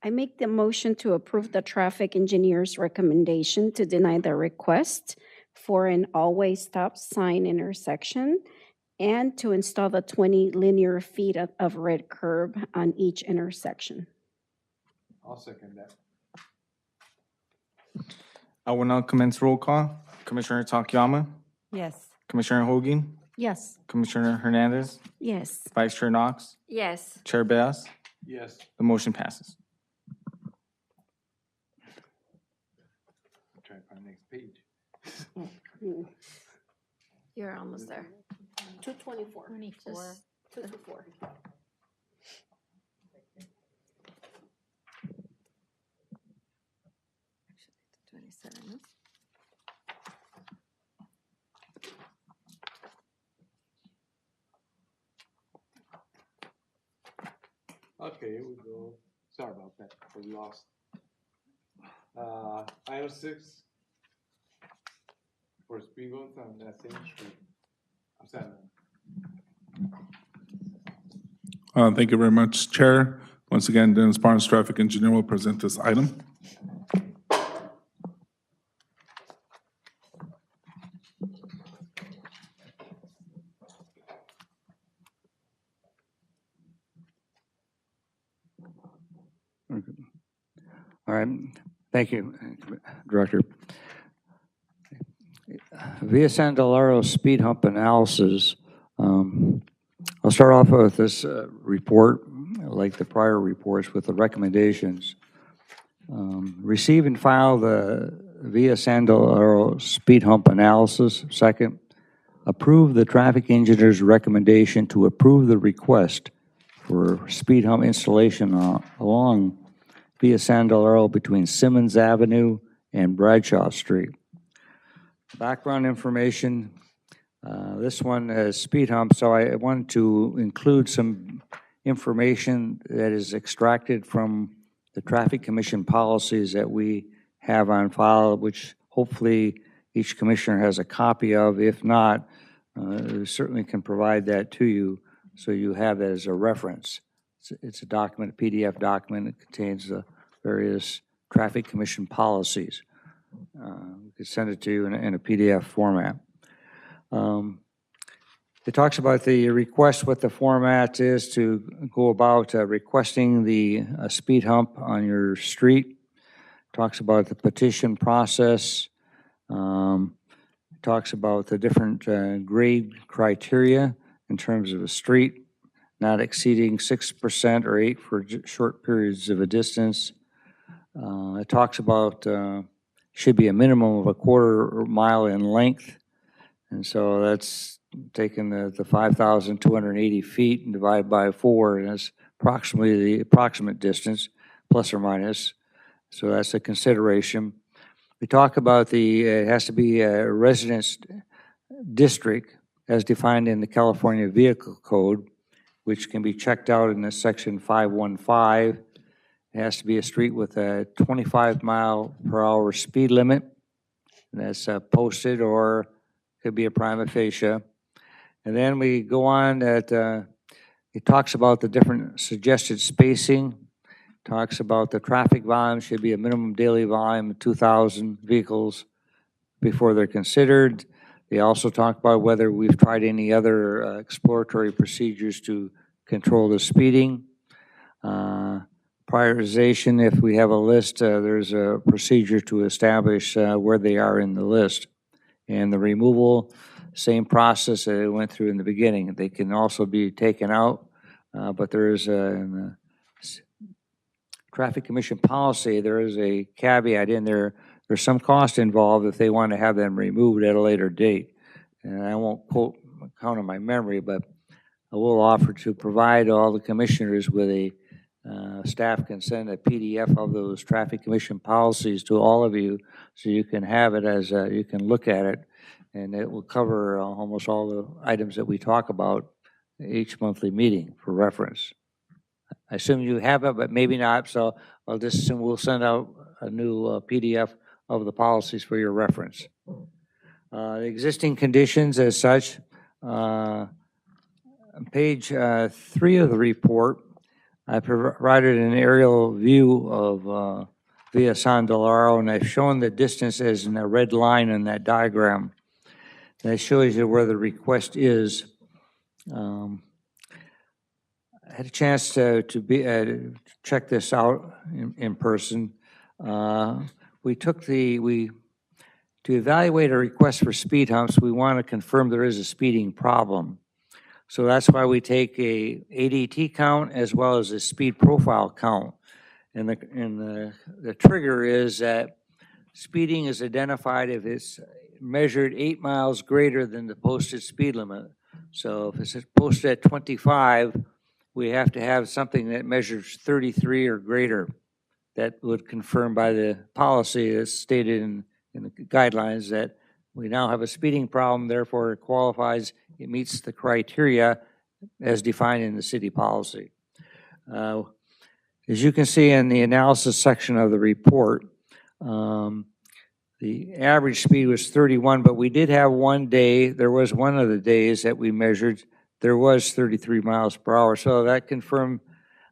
I make the motion to approve the traffic engineer's recommendation to deny the request for an always stop sign intersection and to install the 20 linear feet of red curb on each intersection. I'll second that. I will now commence roll call. Commissioner Takayama, Yes. Commissioner Hogan, Yes. Commissioner Hernandez, Yes. Vice Chair Knox, Yes. Chair Bass. Yes. The motion passes. I'll try to find the next page. You're almost there. 224. 224. Okay, here we go. Sorry about that, we lost. Item 6, for speed bumps on that same street. I'm sorry. Thank you very much, Chair. Once again, Dennis Barnes, Traffic Engineer, will present this item. All right, thank you, Director. Via San Delaro speed hump analysis, I'll start off with this report, like the prior reports, with the recommendations. Receive and file the Via Sandalero speed hump analysis. Second, approve the traffic engineer's recommendation to approve the request for speed hump installation along Via Sandalero between Simmons Avenue and Bradshaw Street. Background information, this one is speed hump, so I wanted to include some information that is extracted from the Traffic Commission policies that we have on file, which hopefully each commissioner has a copy of. If not, we certainly can provide that to you so you have that as a reference. It's a document, a PDF document. It contains the various Traffic Commission policies. We could send it to you in a PDF format. It talks about the request, what the format is to go about requesting the speed hump on your street. Talks about the petition process. Talks about the different grade criteria in terms of a street, not exceeding 6% or 8 for short periods of a distance. It talks about should be a minimum of a quarter mile in length. And so that's taking the 5,280 feet and divide by 4, and that's approximately the approximate distance, plus or minus. So that's a consideration. We talk about it has to be a residence district as defined in the California Vehicle Code, which can be checked out in the section 515. It has to be a street with a 25-mile-per-hour speed limit, and that's posted or could be a prima facie. And then we go on that it talks about the different suggested spacing, talks about the traffic volume should be a minimum daily volume of 2,000 vehicles before they're considered. They also talk about whether we've tried any other exploratory procedures to control the speeding. Prioritization, if we have a list, there's a procedure to establish where they are in the list. And the removal, same process that it went through in the beginning. They can also be taken out, but there is in the Traffic Commission policy, there is a caveat in there. There's some cost involved if they want to have them removed at a later date. And I won't count on my memory, but I will offer to provide all the commissioners with a staff can send a PDF of those Traffic Commission policies to all of you so you can have it as you can look at it, and it will cover almost all the items that we talk about each monthly meeting for reference. I assume you have it, but maybe not, so I'll just assume we'll send out a new PDF of the policies for your reference. The existing conditions as such, on page 3 of the report, I provided an aerial view of Via Sandalero, and I've shown the distance as in a red line in that diagram. That shows you where the request is. I had a chance to check this out in person. To evaluate a request for speed humps, we want to confirm there is a speeding problem. So that's why we take a ADT count as well as a speed profile count. And the trigger is that speeding is identified if it's measured 8 miles greater than the posted speed limit. So if it's posted at 25, we have to have something that measures 33 or greater. That would confirm by the policy that's stated in the guidelines that we now have a speeding problem, therefore it qualifies, it meets the criteria as defined in the city policy. As you can see in the analysis section of the report, the average speed was 31, but we did have one day, there was one of the days that we measured, there was 33 miles per hour. So that confirmed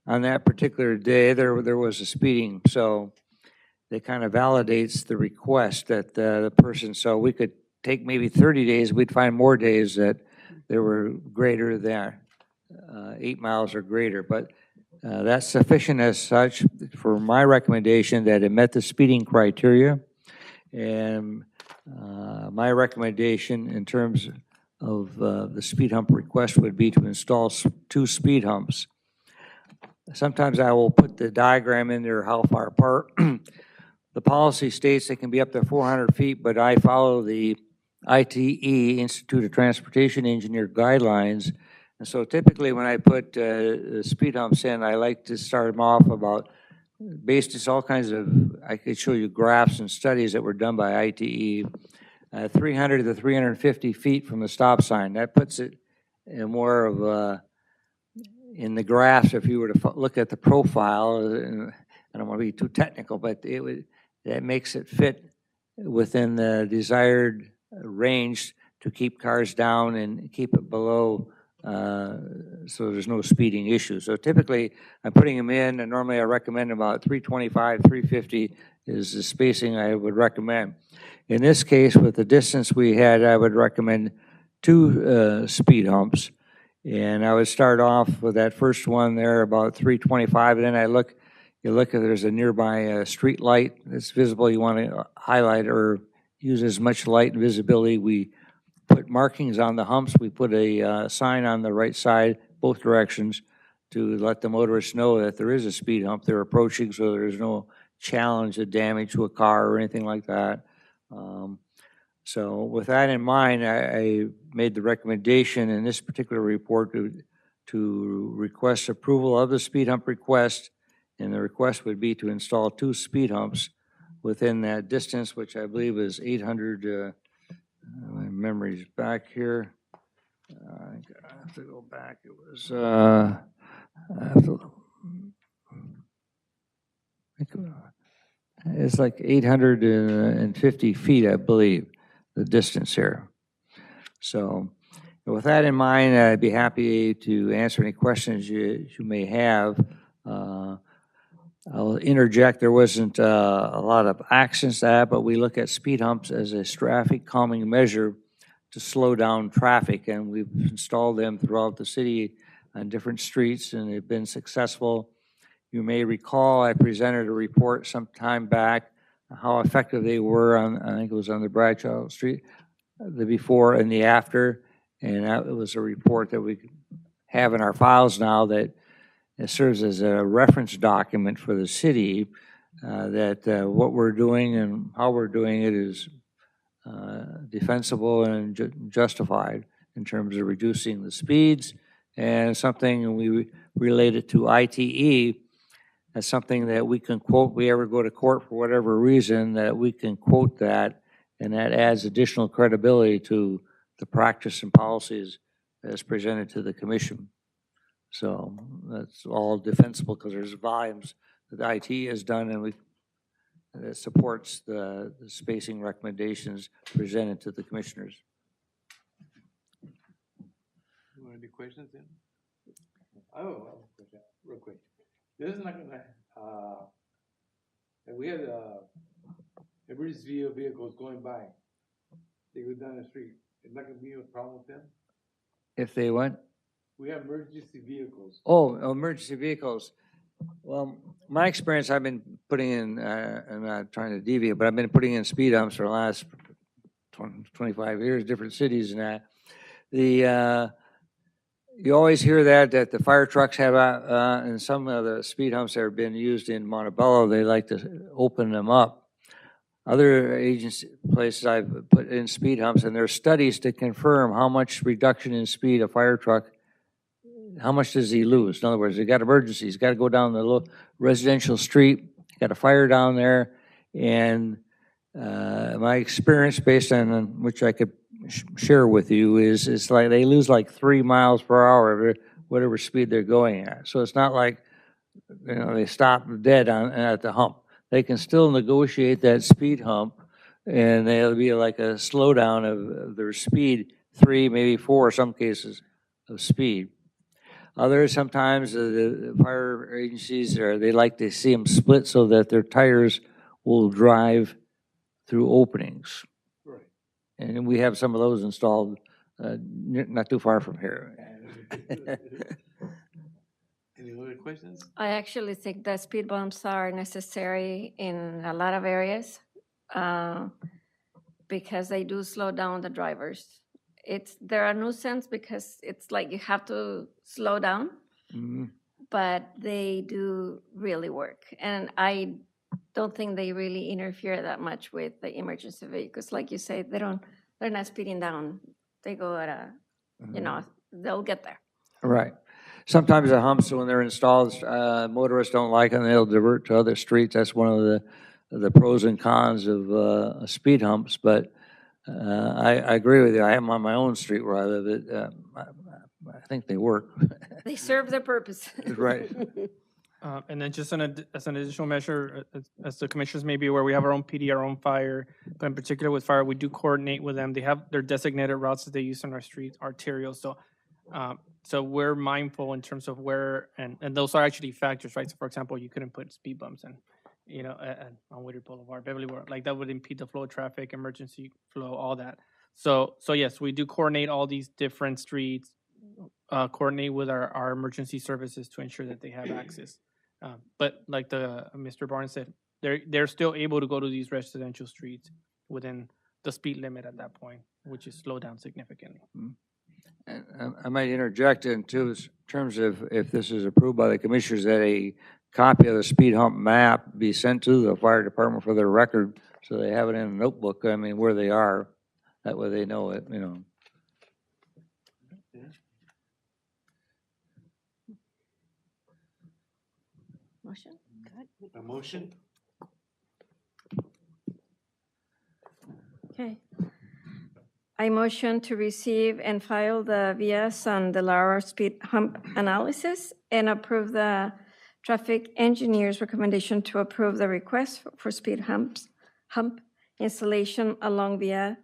on that particular day there was a speeding. So that kind of validates the request that the person, so we could take maybe 30 days, we'd find more days that there were greater than 8 miles or greater. But that's sufficient as such for my recommendation that it met the speeding criteria. And my recommendation in terms of the speed hump request would be to install 2 speed humps. sometimes I will put the diagram in there how far apart. The policy states they can be up to 400 feet, but I follow the ITE, Institute of Transportation Engineer guidelines. And so typically when I put speed humps in, I like to start them off about, based on all kinds of, I could show you graphs and studies that were done by ITE, 300 to 350 feet from the stop sign. That puts it in more of a, in the graphs, if you were to look at the profile, I don't want to be too technical, but that makes it fit within the desired range to keep cars down and keep it below, so there's no speeding issue. So typically, I'm putting them in, and normally I recommend about 325, 350 is the spacing I would recommend. In this case, with the distance we had, I would recommend 2 speed humps. And I would start off with that first one there about 325, and then you look if there's a nearby street light that's visible, you want to highlight or use as much light and visibility. We put markings on the humps. We put a sign on the right side, both directions, to let the motorists know that there is a speed hump they're approaching, so there's no challenge of damage to a car or anything like that. So with that in mind, I made the recommendation in this particular report to request approval of the speed hump request, and the request would be to install 2 speed humps within that distance, which I believe is 800, my memory's back here. I have to go back. It was, I have to, it's like 850 feet, I believe, the distance here. So with that in mind, I'd be happy to answer any questions you may have. I'll interject, there wasn't a lot of actions to that, but we look at speed humps as a traffic calming measure to slow down traffic, and we've installed them throughout the city on different streets, and they've been successful. You may recall I presented a report some time back how effective they were on, I think it was on the Bradshaw Street, the before and the after, and that was a report that we have in our files now that it serves as a reference document for the city that what we're doing and how we're doing it is defensible and justified in terms of reducing the speeds, and something we relate it to ITE as something that we can quote. We ever go to court for whatever reason, that we can quote that, and that adds additional credibility to the practice and policies as presented to the commission. So that's all defensible because there's volumes that IT has done, and that supports the spacing recommendations presented to the commissioners. You want any questions then? Oh, real quick. This is not gonna, and we had emergency vehicles going by. They go down the street. It's not gonna be a problem with them? If they went? We have emergency vehicles. Oh, emergency vehicles. Well, my experience, I've been putting in, I'm not trying to deviate, but I've been putting in speed humps for the last 25 years, different cities and that. You always hear that the fire trucks have, and some of the speed humps that have been used in Montebello, they like to open them up. Other agency places I've put in speed humps, and there are studies to confirm how much reduction in speed a fire truck, how much does he lose? In other words, he got emergencies, he's got to go down the residential street, got a fire down there, and my experience, based on which I could share with you, is it's like they lose like 3 miles per hour, whatever speed they're going at. So it's not like, they stop dead at the hump. They can still negotiate that speed hump, and there'll be like a slowdown of their speed, 3, maybe 4, some cases of speed. Others, sometimes the fire agencies, they like to see them split so that their tires will drive through openings. Right. And we have some of those installed not too far from here. Any other questions? I actually think that speed bumps are necessary in a lot of areas because they do slow down the drivers. They're a nuisance because it's like you have to slow down. Mm-hmm. but they do really work. And I don't think they really interfere that much with the emergency vehicles. Like you say, they're not speeding down. They go at a, they'll get there. Right. Sometimes the humps, when they're installed, motorists don't like them, they'll divert to other streets. That's one of the pros and cons of speed humps, but I agree with you. I have them on my own street where I live. I think they work. They serve their purpose. Right. And then just as an additional measure, as the commissioners may be aware, we have our own PD, our own fire, but in particular with fire, we do coordinate with them. They have their designated routes that they use on our streets, arterials. So we're mindful in terms of where, and those are actually factors, right? So for example, you couldn't put speed bumps in, on Whittier Boulevard, Beverly Boulevard, like that would impede the flow of traffic, emergency flow, all that. So yes, we do coordinate all these different streets, coordinate with our emergency services to ensure that they have access. But like Mr. Barnes said, they're still able to go to these residential streets within the speed limit at that point, which is slowed down significantly. And I might interject in terms of if this is approved by the commissioners, that a copy of the speed hump map be sent to the fire department for their record, so they have it in a notebook, where they are. That way they know it, Motion? Good. A motion? Okay. I motion to receive and file the VS on the Lara speed hump analysis and approve the traffic engineer's recommendation to approve the request for speed hump installation along via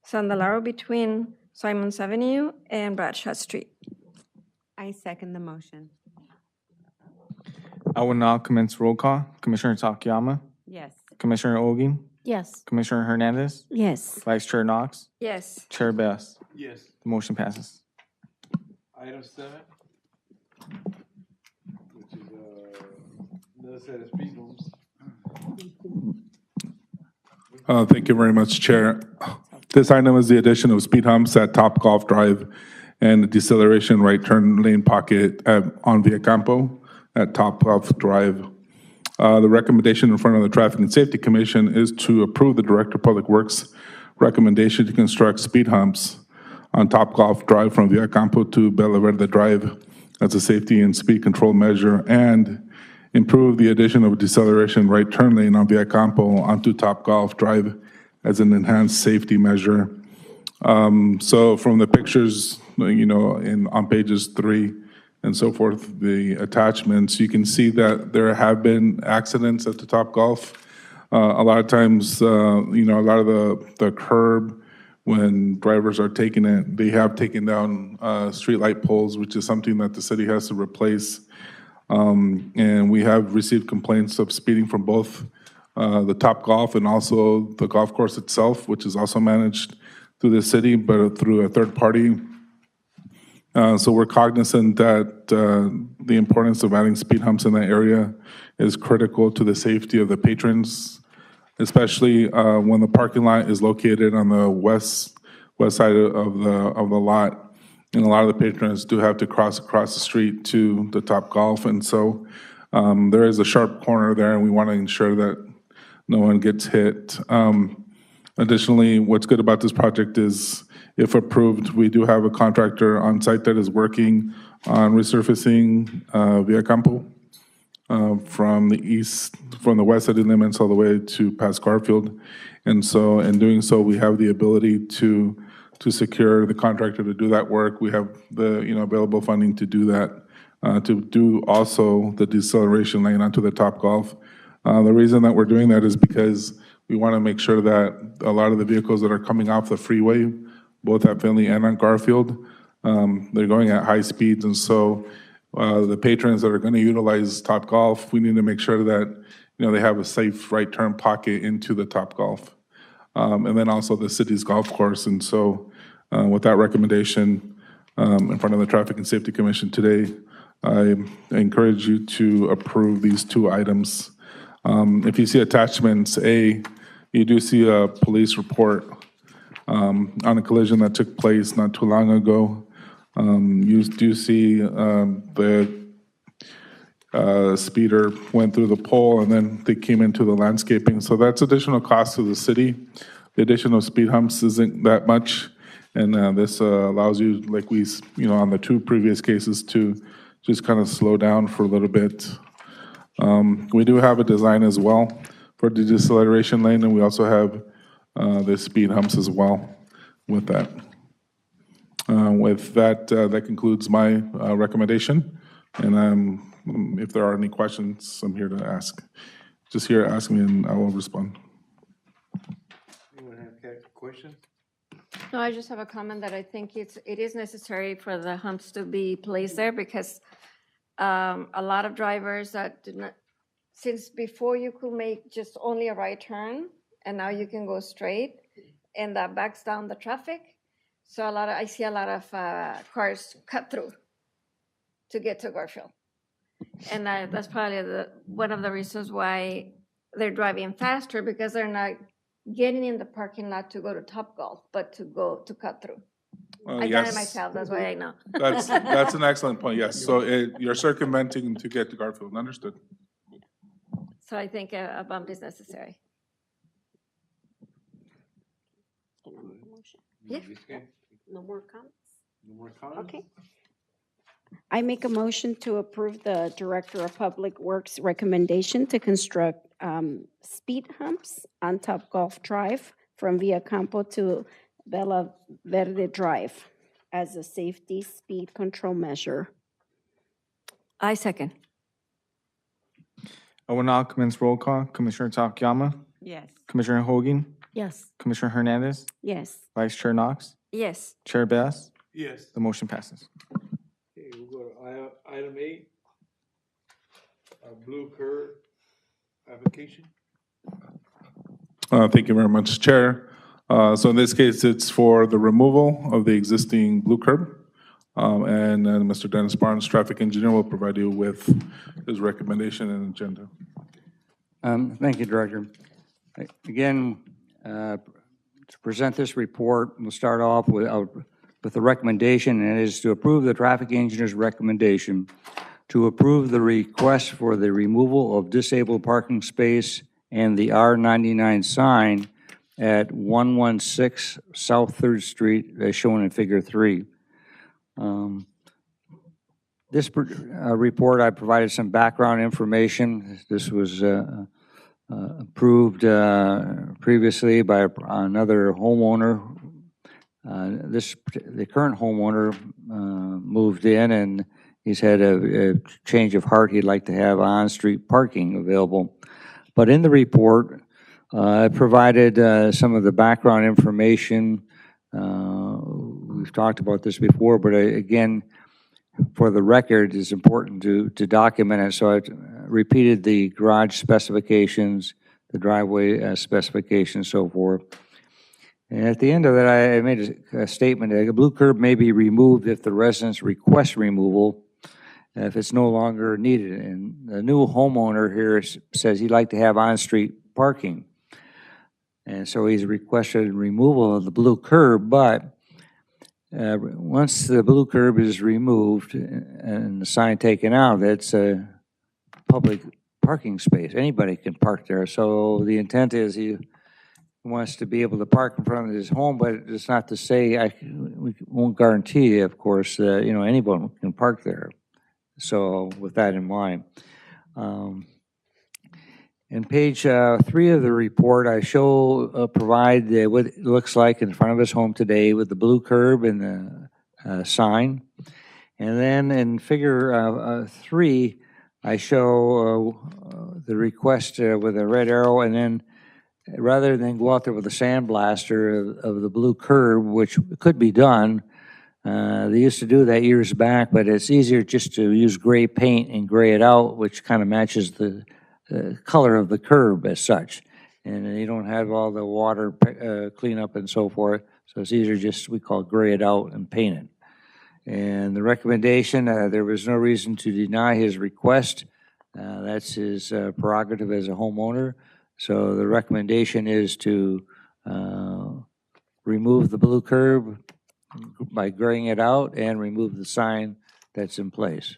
San Delaro between Simons Avenue and Bradshaw Street. I second the motion. I will now commence roll call. Commissioner Takayama, Yes. Commissioner Olguin, Yes. Commissioner Hernandez, Yes. Vice Chair Knox, Yes. Chair Best. Yes. The motion passes. Item 7, which is another set of speed bumps. Thank you very much, Chair. This item is the addition of speed humps at Top Golf Drive and the deceleration right turn lane pocket on Via Campo at Top Golf Drive. The recommendation in front of the Traffic and Safety Commission is to approve the Director of Public Works recommendation to construct speed humps on Top Golf Drive from Via Campo to Bella Verde Drive as a safety and speed control measure, and improve the addition of a deceleration right turn lane on Via Campo onto Top Golf Drive as an enhanced safety measure. So from the pictures, on pages 3 and so forth, the attachments, you can see that there have been accidents at the Top Golf. A lot of times, a lot of the curb, when drivers are taking it, they have taken down streetlight poles, which is something that the city has to replace. And we have received complaints of speeding from both the Top Golf and also the golf course itself, which is also managed through the city, but through a third party. So we're cognizant that the importance of adding speed humps in that area is critical to the safety of the patrons, especially when the parking lot is located on the west side of the lot. And a lot of the patrons do have to cross across the street to the Top Golf. And so there is a sharp corner there, and we want to ensure that no one gets hit. Additionally, what's good about this project is, if approved, we do have a contractor on site that is working on resurfacing Via Campo from the west side of limits all the way to past Garfield. And so in doing so, we have the ability to secure the contractor to do that work. We have the available funding to do that, to do also the deceleration lane onto the Top Golf. The reason that we're doing that is because we want to make sure that a lot of the vehicles that are coming off the freeway, both at Finley and on Garfield, they're going at high speeds. And so the patrons that are going to utilize Top Golf, we need to make sure that they have a safe right turn pocket into the Top Golf. And then also the city's golf course. And so with that recommendation in front of the Traffic and Safety Commission today, I encourage you to approve these 2 items. If you see attachments A, you do see a police report on a collision that took place not too long ago. You do see the speeder went through the pole and then they came into the landscaping. So that's additional cost to the city. The addition of speed humps isn't that much. And this allows you, like on the two previous cases, to just kind of slow down for a little bit. We do have a design as well for the deceleration lane, and we also have the speed humps as well with that. With that, that concludes my recommendation. And if there are any questions, I'm here to ask. Just here, ask me, and I will respond. Anyone have questions? No, I just have a comment that I think it is necessary for the humps to be placed there because a lot of drivers that did not, since before you could make just only a right turn and now you can go straight and that backs down the traffic. So I see a lot of cars cut through to get to Garfield. And that's probably one of the reasons why they're driving faster because they're not getting in the parking lot to go to Topgolf, but to cut through. I done it myself, that's why I know. That's an excellent point, yes. So you're circumventing to get to Garfield, understood. So I think a bump is necessary. Yeah. No more comments? No more comments? Okay. I make a motion to approve the Director of Public Works recommendation to construct speed humps on Topgolf Drive from Via Campo to Bella Verde Drive as a safety speed control measure. I second. I will now commence roll call. Commissioner Takayama, Yes. Commissioner Hogan, Yes. Commissioner Hernandez, Yes. Vice Chair Knox, Yes. Chair Bass. Yes. The motion passes. Okay, we'll go to item 8, blue curb application. Thank you very much, Chair. So in this case, it's for the removal of the existing blue curb. And then Mr. Dennis Barnes, traffic engineer, will provide you with his recommendation and agenda. Thank you, Director. Again, to present this report, we'll start off with the recommendation, and it is to approve the traffic engineer's recommendation to approve the request for the removal of disabled parking space and the R99 sign at 116 South 3rd Street, as shown in Figure 3. This report, I provided some background information. This was approved previously by another homeowner. The current homeowner moved in, and he's had a change of heart. He'd like to have on-street parking available. But in the report, I provided some of the background information. We've talked about this before, but again, for the record, it's important to document it. So I repeated the garage specifications, the driveway specifications, so forth. And at the end of that, I made a statement that a blue curb may be removed if the residents request removal, if it's no longer needed. And the new homeowner here says he'd like to have on-street parking. And so he's requested removal of the blue curb, but once the blue curb is removed and the sign taken out, that's a public parking space. Anybody can park there. So the intent is he wants to be able to park in front of his home, but it's not to say we won't guarantee, of course, that anyone can park there. So with that in mind. In page 3 of the report, I provide what it looks like in front of his home today with the blue curb and the sign. And then in figure 3, I show the request with a red arrow, and then rather than go out there with a sandblaster of the blue curb, which could be done, they used to do that years back, but it's easier just to use gray paint and gray it out, which kind of matches the color of the curb as such. And you don't have all the water cleanup and so forth, so it's easier just, we call it gray it out and paint it. And the recommendation, there was no reason to deny his request. That's his prerogative as a homeowner. So the recommendation is to remove the blue curb by graying it out and remove the sign that's in place.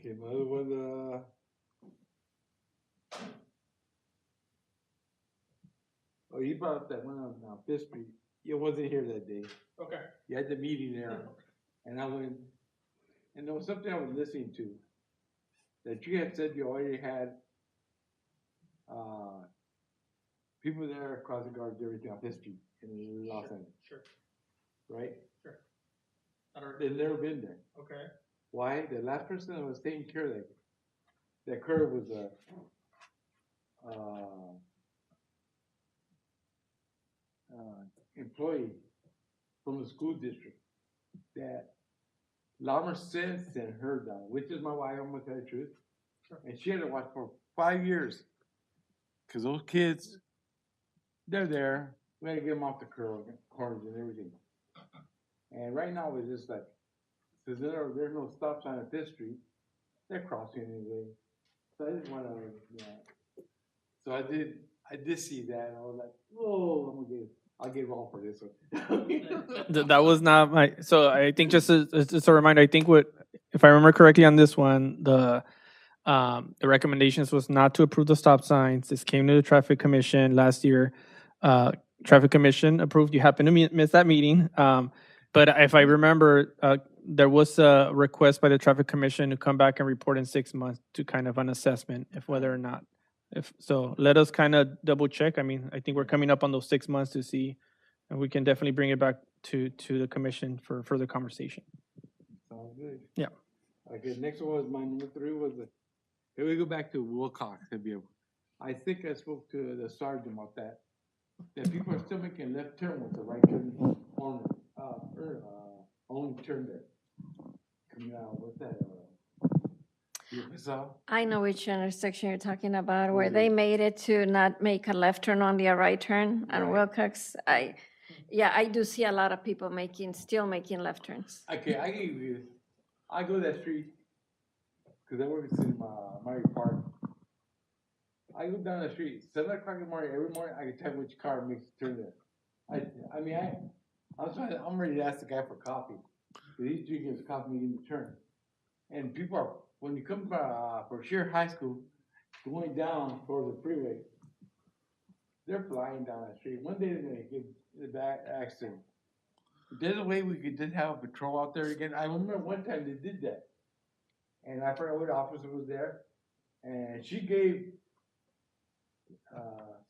Okay, my other one, oh, you brought up that one on Fifth Street. You wasn't here that day. Okay. You had the meeting there, and I went, and there was something I was listening to, that you had said you already had, people there across the guards, everything on Fifth Street in Los Angeles, Sure. right? Sure. I don't, They've never been there. okay. Why? The last person that was taking care of that curve was a, employee from the school district that Lamar since sent her down, which is my wife, I'm gonna tell you the truth. And she had to watch for 5 years. Cause those kids, they're there, we had to get them off the corners and everything. And right now, it's just like, since there's no stop sign at this street, they're crossing anyway. So I just wanna, so I did see that, and I was like, whoa, I'll get wrong for this one. That was not my, so I think just a reminder, I think if I remember correctly on this one, the recommendations was not to approve the stop signs. This came to the traffic commission last year. Traffic commission approved. You happened to miss that meeting. But if I remember, there was a request by the traffic commission to come back and report in 6 months to kind of an assessment if whether or not, so let us kind of double check. I mean, I think we're coming up on those 6 months to see, and we can definitely bring it back to the commission for further conversation. Sounds good. Yeah. Okay, next one was my number 3 was here we go back to Wilcox. I think I spoke to the sergeant about that. That people are still making left turn with the right turn corner, only turn there. Coming out with that. I know which intersection you're talking about, where they made it to not make a left turn, only a right turn on Wilcox. I do see a lot of people still making left turns. Okay, I go that street, because I work in Murray Park. I go down the street, 7 o'clock in the morning, every morning, I can tell which car makes a turn there. I'm ready to ask the guy for coffee. He's drinking his coffee in the turn. And people are, when you come for Sheer High School, going down towards the freeway, they're flying down the street. One day they're gonna get in a bad accident. There's a way we could just have a patrol out there again. I remember one time they did that. And I forgot what officer was there. And she gave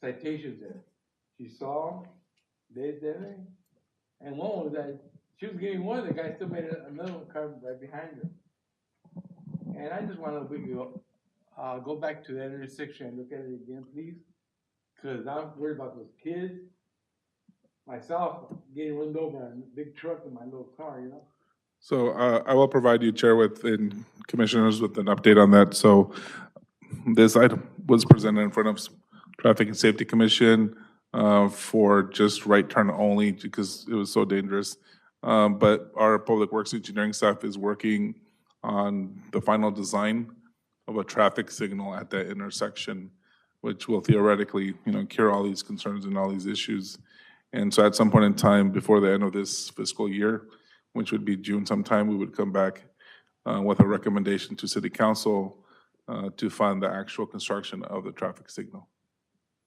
citations there. She saw them, they did it. And one was that she was getting one, the guy still made another one come right behind her. And I just want to go back to that intersection and look at it again, please. Because I'm worried about those kids. Myself getting run over in a big truck in my little car, So I will provide you, Chair, and Commissioners, with an update on that. So this item was presented in front of Traffic and Safety Commission for just right turn only because it was so dangerous. But our Public Works Engineering staff is working on the final design of a traffic signal at that intersection, which will theoretically, cure all these concerns and all these issues. And so at some point in time before the end of this fiscal year, which would be June sometime, we would come back with a recommendation to City Council to fund the actual construction of the traffic signal.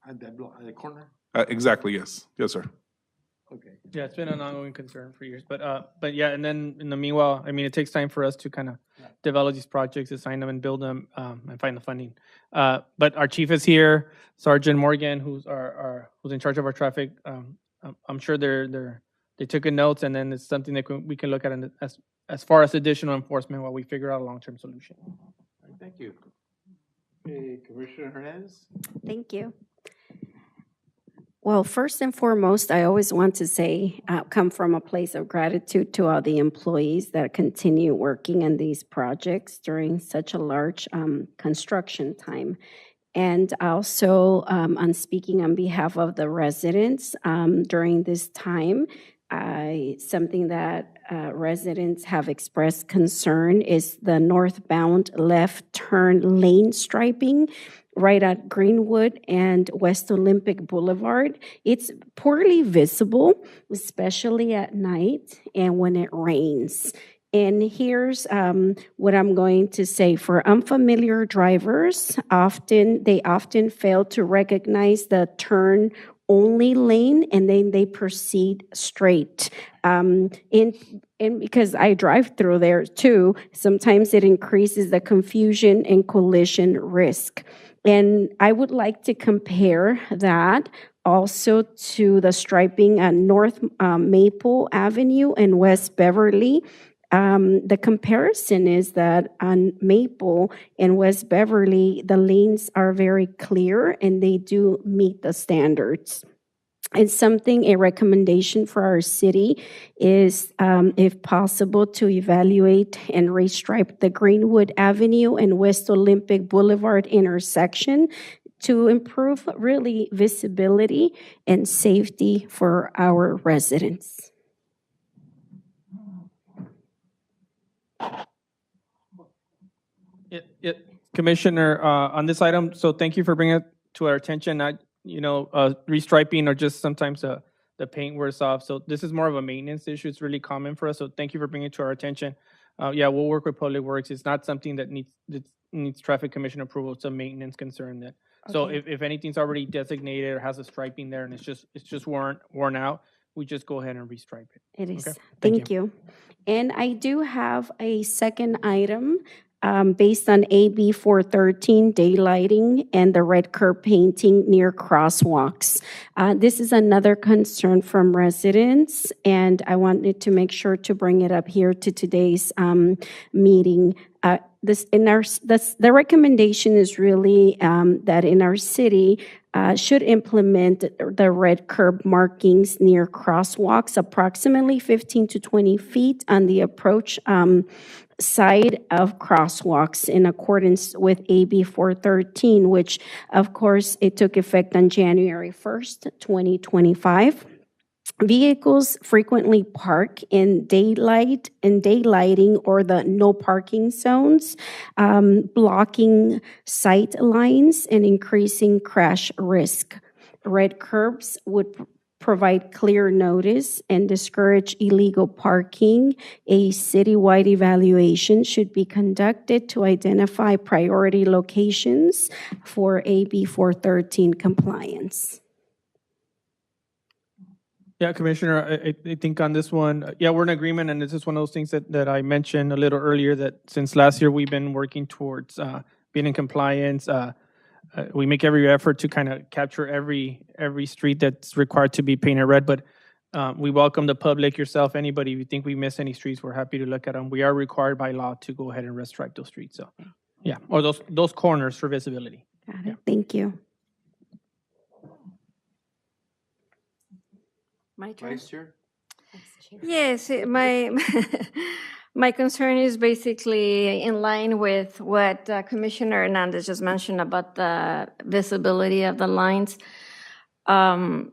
At that block, at the corner? Exactly, yes. Yes, sir. Okay. Yeah, it's been an ongoing concern for years, but yeah, and then in the meanwhile, I mean, it takes time for us to kind of develop these projects, assign them and build them, and find the funding. But our chief is here, Sergeant Morgan, who's who's in charge of our traffic. I'm sure they took a notes, and then it's something that we can look at as far as additional enforcement while we figure out a long-term solution. All right, thank you. Okay, Commissioner Hernandez? Thank you. Well, first and foremost, I always want to say, come from a place of gratitude to all the employees that continue working on these projects during such a large construction time. And also, I'm speaking on behalf of the residents during this time. Something that residents have expressed concern is the northbound left turn lane striping right at Greenwood and West Olympic Boulevard. It's poorly visible, especially at night and when it rains. And here's what I'm going to say. For unfamiliar drivers, they often fail to recognize the turn only lane, and then they proceed straight. And because I drive through there too, sometimes it increases the confusion and collision risk. And I would like to compare that also to the striping at North Maple Avenue and West Beverly. The comparison is that on Maple and West Beverly, the lanes are very clear and they do meet the standards. And a recommendation for our city is, if possible, to evaluate and restripe the Greenwood Avenue and West Olympic Boulevard intersection to improve really visibility and safety for our residents. Commissioner, on this item, so thank you for bringing it to our attention. Restriping or just sometimes the paint wears off. So this is more of a maintenance issue. It's really common for us. So thank you for bringing it to our attention. We'll work with Public Works. It's not something that needs traffic commission approval. It's a maintenance concern that. So Okay. if anything's already designated or has a striping there and it's just worn out, we just go ahead and restripe it. It is. Okay, Thank you. And I do have a second item based on AB 413, daylighting and the red curb painting near crosswalks. This is another concern from residents, and I wanted to make sure to bring it up here to today's meeting. The recommendation is really that in our city, should implement the red curb markings near crosswalks approximately 15 to 20 feet on the approach side of crosswalks in accordance with AB 413, which of course it took effect on January 1st, 2025. Vehicles frequently park in daylighting or the no parking zones, blocking sight lines and increasing crash risk. Red curbs would provide clear notice and discourage illegal parking. A citywide evaluation should be conducted to identify priority locations for AB 413 compliance. Yeah, Commissioner, I think on this one, we're in agreement, and this is one of those things that I mentioned a little earlier, that since last year, we've been working towards being in compliance. We make every effort to kind of capture every street that's required to be painted red, but we welcome the public, yourself, anybody. If you think we miss any streets, we're happy to look at them. We are required by law to go ahead and restripe those streets, so, or those corners for visibility. Got it. Thank you. My turn? Vice Chair? Yes, my concern is basically in line with what Commissioner Hernandez just mentioned about the visibility of the lines. When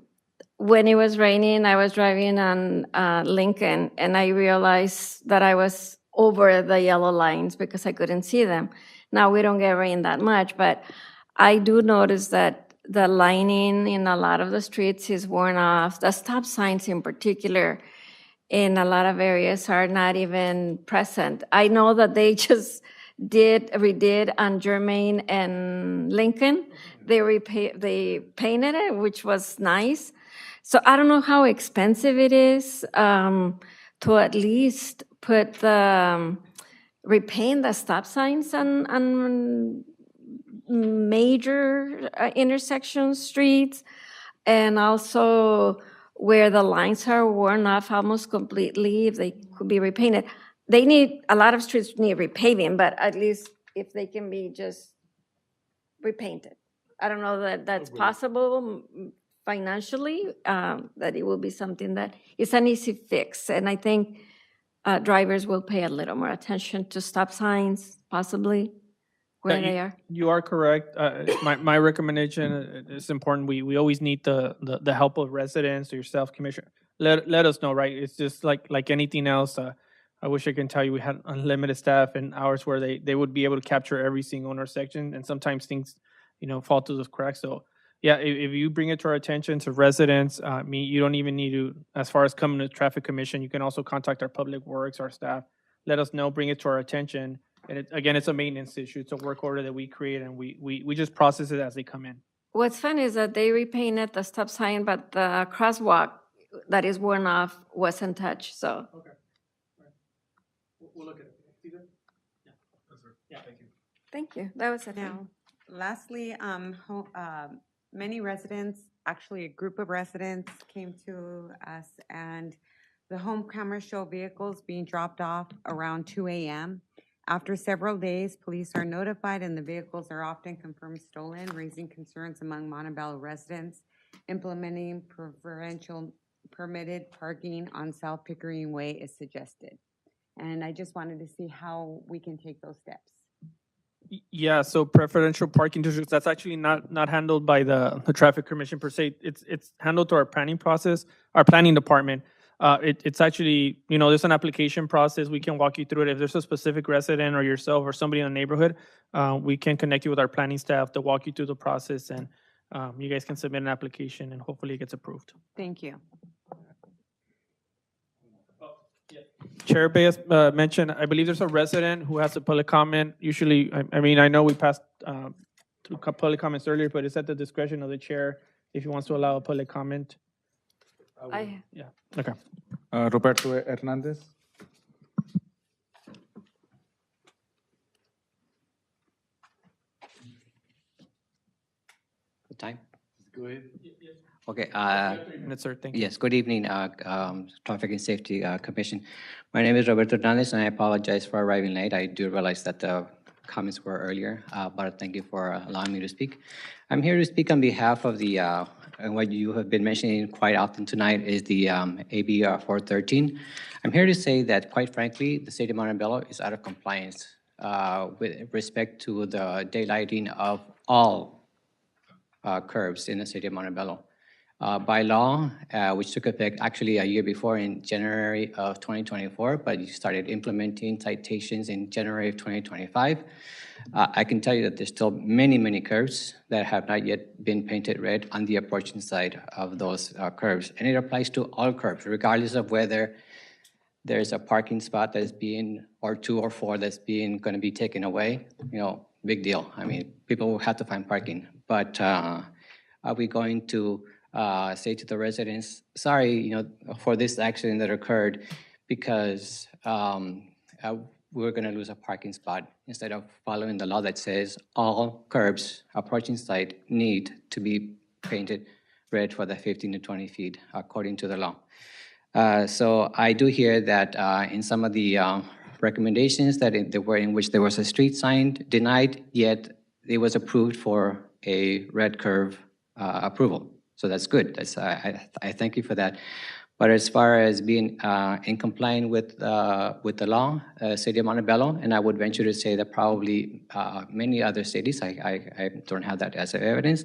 it was raining, I was driving on Lincoln, and I realized that I was over the yellow lines because I couldn't see them. Now, we don't get rain that much, but I do notice that the lining in a lot of the streets is worn off. The stop signs in particular in a lot of areas are not even present. I know that they just redid on Germain and Lincoln. They painted it, which was nice. So I don't know how expensive it is to at least repaint the stop signs on major intersection streets, and also where the lines are worn off almost completely, if they could be repainted. A lot of streets need repaving, but at least if they can be just repainted. I don't know that that's possible financially, that it will be something that is an easy fix. And I think drivers will pay a little more attention to stop signs, possibly, where they are. You are correct. My recommendation is important. We always need the help of residents or yourself, Commissioner. Let us know, right? It's just like anything else. I wish I can tell you we had unlimited staff and hours where they would be able to capture every single intersection, and sometimes things, fall through the cracks. So if you bring it to our attention to residents, you don't even need to, as far as coming to traffic commission, you can also contact our public works, our staff. let us know, bring it to our attention. And again, it's a maintenance issue. It's a work order that we create, and we just process it as they come in. What's funny is that they repainted the stop sign, but the crosswalk that is worn off wasn't touched, so. Okay. We'll look at it. Yeah, thank you. Thank you. That was it. Now, lastly, many residents, actually a group of residents came to us and the home cameras show vehicles being dropped off around 2 a.m. After several days, police are notified and the vehicles are often confirmed stolen, raising concerns among Montebello residents. Implementing preferential permitted parking on South Pickering Way is suggested. And I just wanted to see how we can take those steps. Yeah, so preferential parking districts, that's actually not handled by the traffic commission per se. It's handled through our planning process, our planning department. It's actually, there's an application process. We can walk you through it. If there's a specific resident or yourself or somebody in the neighborhood, we can connect you with our planning staff to walk you through the process, and you guys can submit an application and hopefully it gets approved. Thank you. Chair Baez mentioned, I believe there's a resident who has a public comment. Usually, I know we passed through public comments earlier, but it's at the discretion of the chair if he wants to allow a public comment. Yeah, okay. Roberto Hernandez. Good time? Go ahead. Okay, 3 minutes, sir, thank you. yes, good evening, Traffic and Safety Commission. My name is Roberto Hernandez, and I apologize for arriving late. I do realize that the comments were earlier, but thank you for allowing me to speak. I'm here to speak on behalf of the, and what you have been mentioning quite often tonight is the AB 413. I'm here to say that, quite frankly, the City of Montebello is out of compliance with respect to the daylighting of all curbs in the City of Montebello. By law, which took effect actually a year before in January of 2024, but you started implementing citations in January of 2025. I can tell you that there's still many curbs that have not yet been painted red on the approaching side of those curbs. And it applies to all curbs, regardless of whether there's a parking spot that's being, or 2 or 4 that's going to be taken away. Big deal. I mean, people will have to find parking. But are we going to say to the residents, sorry, for this accident that occurred, because we're going to lose a parking spot, instead of following the law that says all curbs approaching site need to be painted red for the 15 to 20 feet, according to the law. So I do hear that in some of the recommendations that in which there was a street sign denied, yet it was approved for a red curve approval. So that's good. I thank you for that. But as far as being in compliance with the law, City of Montebello, and I would venture to say that probably many other cities, I don't have that as evidence,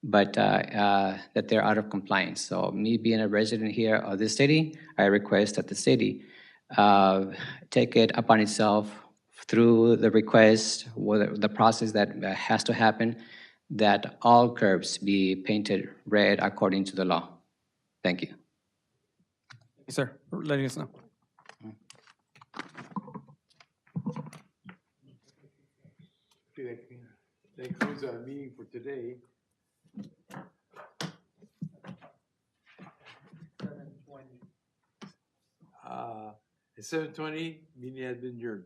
but that they're out of compliance. So me being a resident here of this city, I request that the city take it upon itself through the request, the process that has to happen, that all curbs be painted red according to the law. Thank you. Yes, sir, for letting us know. Okay, that concludes our meeting for today. At 7:20, meeting has been adjourned.